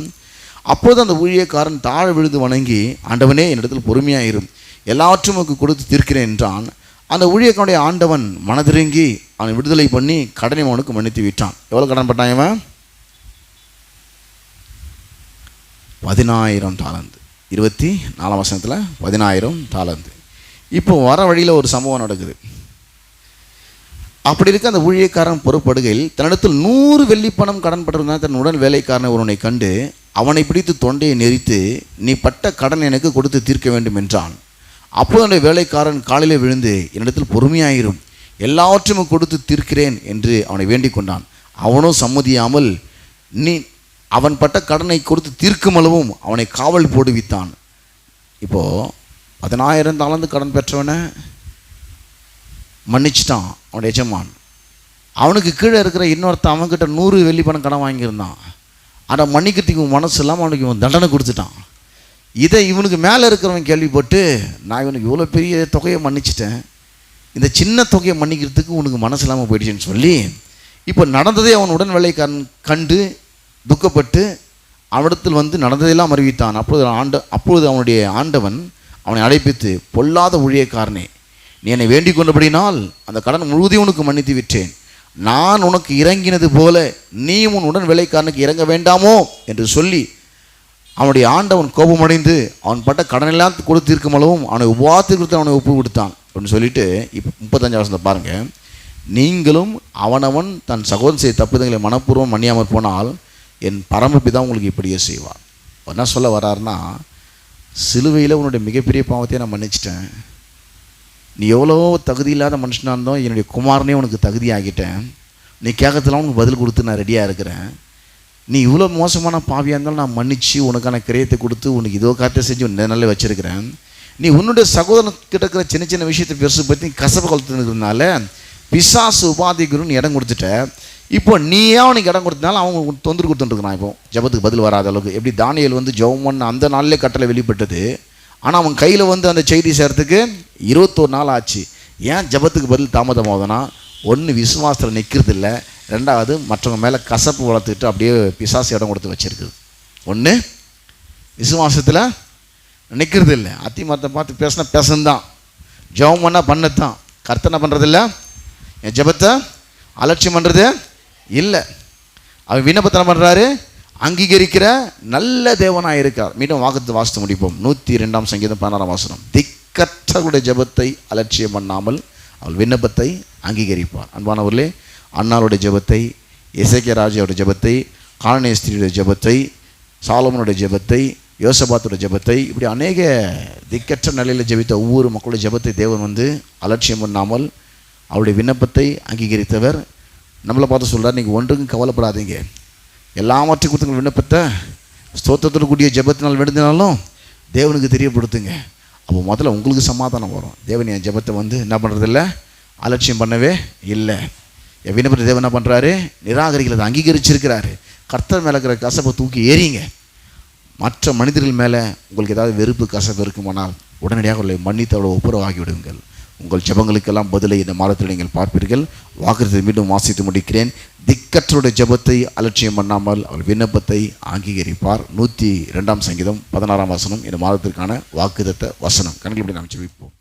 அப்போது அந்த ஊழியக்காரன் தாழ விழுந்து வணங்கி, ஆண்டவனே, என்னிடத்தில் பொறுமையாயிரும், எல்லாவற்றும் உனக்கு கொடுத்து தீர்க்கிறேன் என்றான். அந்த ஊழியக்காரனுடைய ஆண்டவன் மனதிறங்கி அவனை விடுதலை பண்ணி கடனை அவனுக்கு மன்னித்து விட்டான். எவ்வளோ கடன் பட்டான் இவன்? 10,000 தாலந்து. 24ஆம் வசனத்தில் 10,000 தாலந்து. இப்போ வர வழியில் ஒரு சம்பவம் நடக்குது. அப்படி இருக்க அந்த ஊழியக்காரன் பொறுப்படுகையில் தன்னிடத்தில் 100 வெள்ளிப்பணம் கடன் பட்டிருந்தான். தன் உடன் வேலைக்காரனை ஒருவனை கண்டு அவனை பிடித்து தொண்டையை நெரித்து, நீ பட்ட கடன் எனக்கு கொடுத்து தீர்க்க வேண்டும் என்றான். அப்போது அந்த வேலைக்காரன் காலிலே விழுந்து, என்னிடத்தில் பொறுமையாயிரும், எல்லாவற்றையும் கொடுத்து தீர்க்கிறேன் என்று அவனை வேண்டிக் கொண்டான். அவனும் சம்மதியாமல் அவன் பட்ட கடனை கொடுத்து தீர்க்கும் அளவும் அவனை காவல் போடுவித்தான். இப்போது 10,000 தாலந்து கடன் பெற்றவனை மன்னிச்சிட்டான் அவனுடைய எஜமான். அவனுக்கு கீழே இருக்கிற இன்னொருத்தன் அவன்கிட்ட 100 வெள்ளிப்பணம் கடன் வாங்கியிருந்தான். ஆனால் மன்னிக்கிறதுக்கு மனசு இல்லாமல் அவனுக்கு இவன் தண்டனை கொடுத்துட்டான். இதை இவனுக்கு மேலே இருக்கிறவன் கேள்விப்பட்டு, நான் இவனுக்கு இவ்வளோ பெரிய தொகையை மன்னிச்சிட்டேன், இந்த சின்ன தொகையை மன்னிக்கிறதுக்கு உனக்கு மனசு இல்லாமல் போயிடுச்சுன்னு சொல்லி இப்போ நடந்ததே அவன் உடன் வேலைக்காரன் கண்டு துக்கப்பட்டு அவனிடத்தில் வந்து நடந்ததெல்லாம் அறிவித்தான். அப்பொழுது அவனுடைய ஆண்டவன் அவனை அழைப்பித்து, பொல்லாத ஊழியக்காரனே, நீ என்னை வேண்டிக் கொண்டபடினால் அந்த கடன் முழுவதையும் உனக்கு மன்னித்து விட்டேன். நான் உனக்கு இறங்கினது போல நீயும் உன் உடன் வேலைக்காரனுக்கு இறங்க வேண்டாமோ என்று சொல்லி அவனுடைய ஆண்டவன் கோபமடைந்து அவன் பட்ட கடனெல்லாம் கொடுத்திருக்கும் அளவும் அவனை உபவாசத்திற்கு அவனை ஒப்பு கொடுத்தான் அப்படின்னு சொல்லிட்டு இப்போ 35ஆம் வசனத்தை பாருங்கள். நீங்களும் அவனவன் தன் சகோதரன் செய்த தப்புதங்களை மனப்பூர்வம் மன்னியாமல் போனால் என் பரமபிதா உங்களுக்கு இப்படியே செய்வார். என்ன சொல்ல வர்றாருன்னா, சிலுவையில் உன்னுடைய மிகப்பெரிய பாவத்தையே நான் மன்னிச்சிட்டேன். நீ எவ்வளோ தகுதி இல்லாத மனுஷனாக இருந்தோம், என்னுடைய குமாரனே உனக்கு தகுதி ஆகிட்டேன். நீ கேட்கறதுலாம் உனக்கு பதில் கொடுத்து நான் ரெடியாக இருக்கிறேன். நீ இவ்வளோ மோசமான பாவியாக இருந்தாலும் நான் மன்னித்து உனக்கான கிரயத்தை கொடுத்து உனக்கு இதோ காரியத்தை செஞ்சு நல்லா வச்சுருக்கிறேன். நீ உன்னுடைய சகோதரன்கிட்ட இருக்கிற சின்ன சின்ன விஷயத்தை பெருசு பற்றி கசப்பு கொளுத்துனால பிசாசு உபாதி குருன்னு இடம் கொடுத்துட்ட. இப்போ நீயே அவனுக்கு இடம் கொடுத்தனால அவன் தொந்தரவு கொடுத்துட்டுருக்கான். இப்போ ஜபத்துக்கு பதில் வராத அளவுக்கு. எப்படி தானியேல் வந்து ஜெபம் பண்ண அந்த நாளிலே கட்டளை வெளிப்பட்டது, ஆனால் அவன் கையில் வந்து அந்த செய்தி சேர்த்துக்கு 21 நாள் ஆச்சு. ஏன் ஜபத்துக்கு பதில் தாமதமாகுதுன்னா, ஒன்று விசுவாசத்தில் நிற்கிறது இல்லை, ரெண்டாவது மற்றவங்க மேலே கசப்பு வளர்த்துக்கிட்டு அப்படியே பிசாசு இடம் கொடுத்து வச்சிருக்குது. ஒன்று விசுவாசத்தில் நிற்கிறது இல்லை, அத்திமரத்தை பார்த்து பேசினா பேசந்தான், ஜெபம் பண்ணால் பண்ணத்தான், கர்த்தனை பண்ணுறதில்ல, என் ஜபத்தை அலட்சியம் பண்ணுறது இல்லை. அவன் விண்ணப்பத்தனை பண்ணுறாரு, அங்கீகரிக்கிற நல்ல தேவனாக இருக்கார். மீண்டும் வாக்குத்து வாசித்து முடிப்போம். 102ஆம் சங்கீதம் 16ஆம் வசனம். திக்கற்றவர்களுடைய ஜபத்தை அலட்சியம் பண்ணாமல் அவள் விண்ணப்பத்தை அங்கீகரிப்பார். அன்பானவர்களே, அன்னாளுடைய ஜபத்தை, எசேக்கியா ராஜாவுடைய ஜபத்தை, கானானிய ஸ்திரியுடைய ஜபத்தை, சாலோமோனுடைய ஜபத்தை, யோசபாத்துடைய ஜபத்தை, இப்படி அநேக திக்கற்ற நிலையில் ஜபித்த ஒவ்வொரு மக்களுடைய ஜபத்தை தேவன் வந்து அலட்சியம் பண்ணாமல் அவருடைய விண்ணப்பத்தை அங்கீகரித்தவர். நம்மளை பார்த்து சொல்கிறார், நீங்கள் ஒன்றுக்கும் கவலைப்படாதீங்க, எல்லாவற்றையும் கொடுத்துங்க, விண்ணப்பத்தை ஸ்தோத்திரத்தோடு கூடிய ஜபத்தினால் வேண்டுனாலும் தேவனுக்கு தெரியப்படுத்துங்க. அப்போ முதல்ல உங்களுக்கு சமாதானம் வரும். தேவன் என் ஜபத்தை வந்து என்ன பண்ணுறதில்ல, அலட்சியம் பண்ணவே இல்லை. என் விண்ணப்பத்தை தேவன் என்ன பண்ணுறாரு, நிராகரிக்கிறத அங்கீகரிச்சிருக்கிறாரு. கர்த்தர் மேலே இருக்கிற கசப்பை தூக்கி ஏறிங்க. மற்ற மனிதர்கள் மேலே உங்களுக்கு ஏதாவது வெறுப்பு கசப்பு இருக்குமானால் உடனடியாக உங்களை மன்னித்து அவளை ஒப்புரவாகி விடுங்கள். உங்கள் ஜபங்களுக்கெல்லாம் பதிலை இந்த மாதத்தில் நீங்கள் பார்ப்பீர்கள். வாக்குறுதியை மீண்டும் வாசித்து முடிக்கிறேன். திக்கற்றோட ஜபத்தை அலட்சியம் பண்ணாமல் அவர் விண்ணப்பத்தை அங்கீகரிப்பார். 102ஆம் சங்கீதம் 16ஆம் வசனம் இந்த மாதத்திற்கான வாக்குத்தத்த வசனம். கண்களை நாம் ஜெபிப்போம்.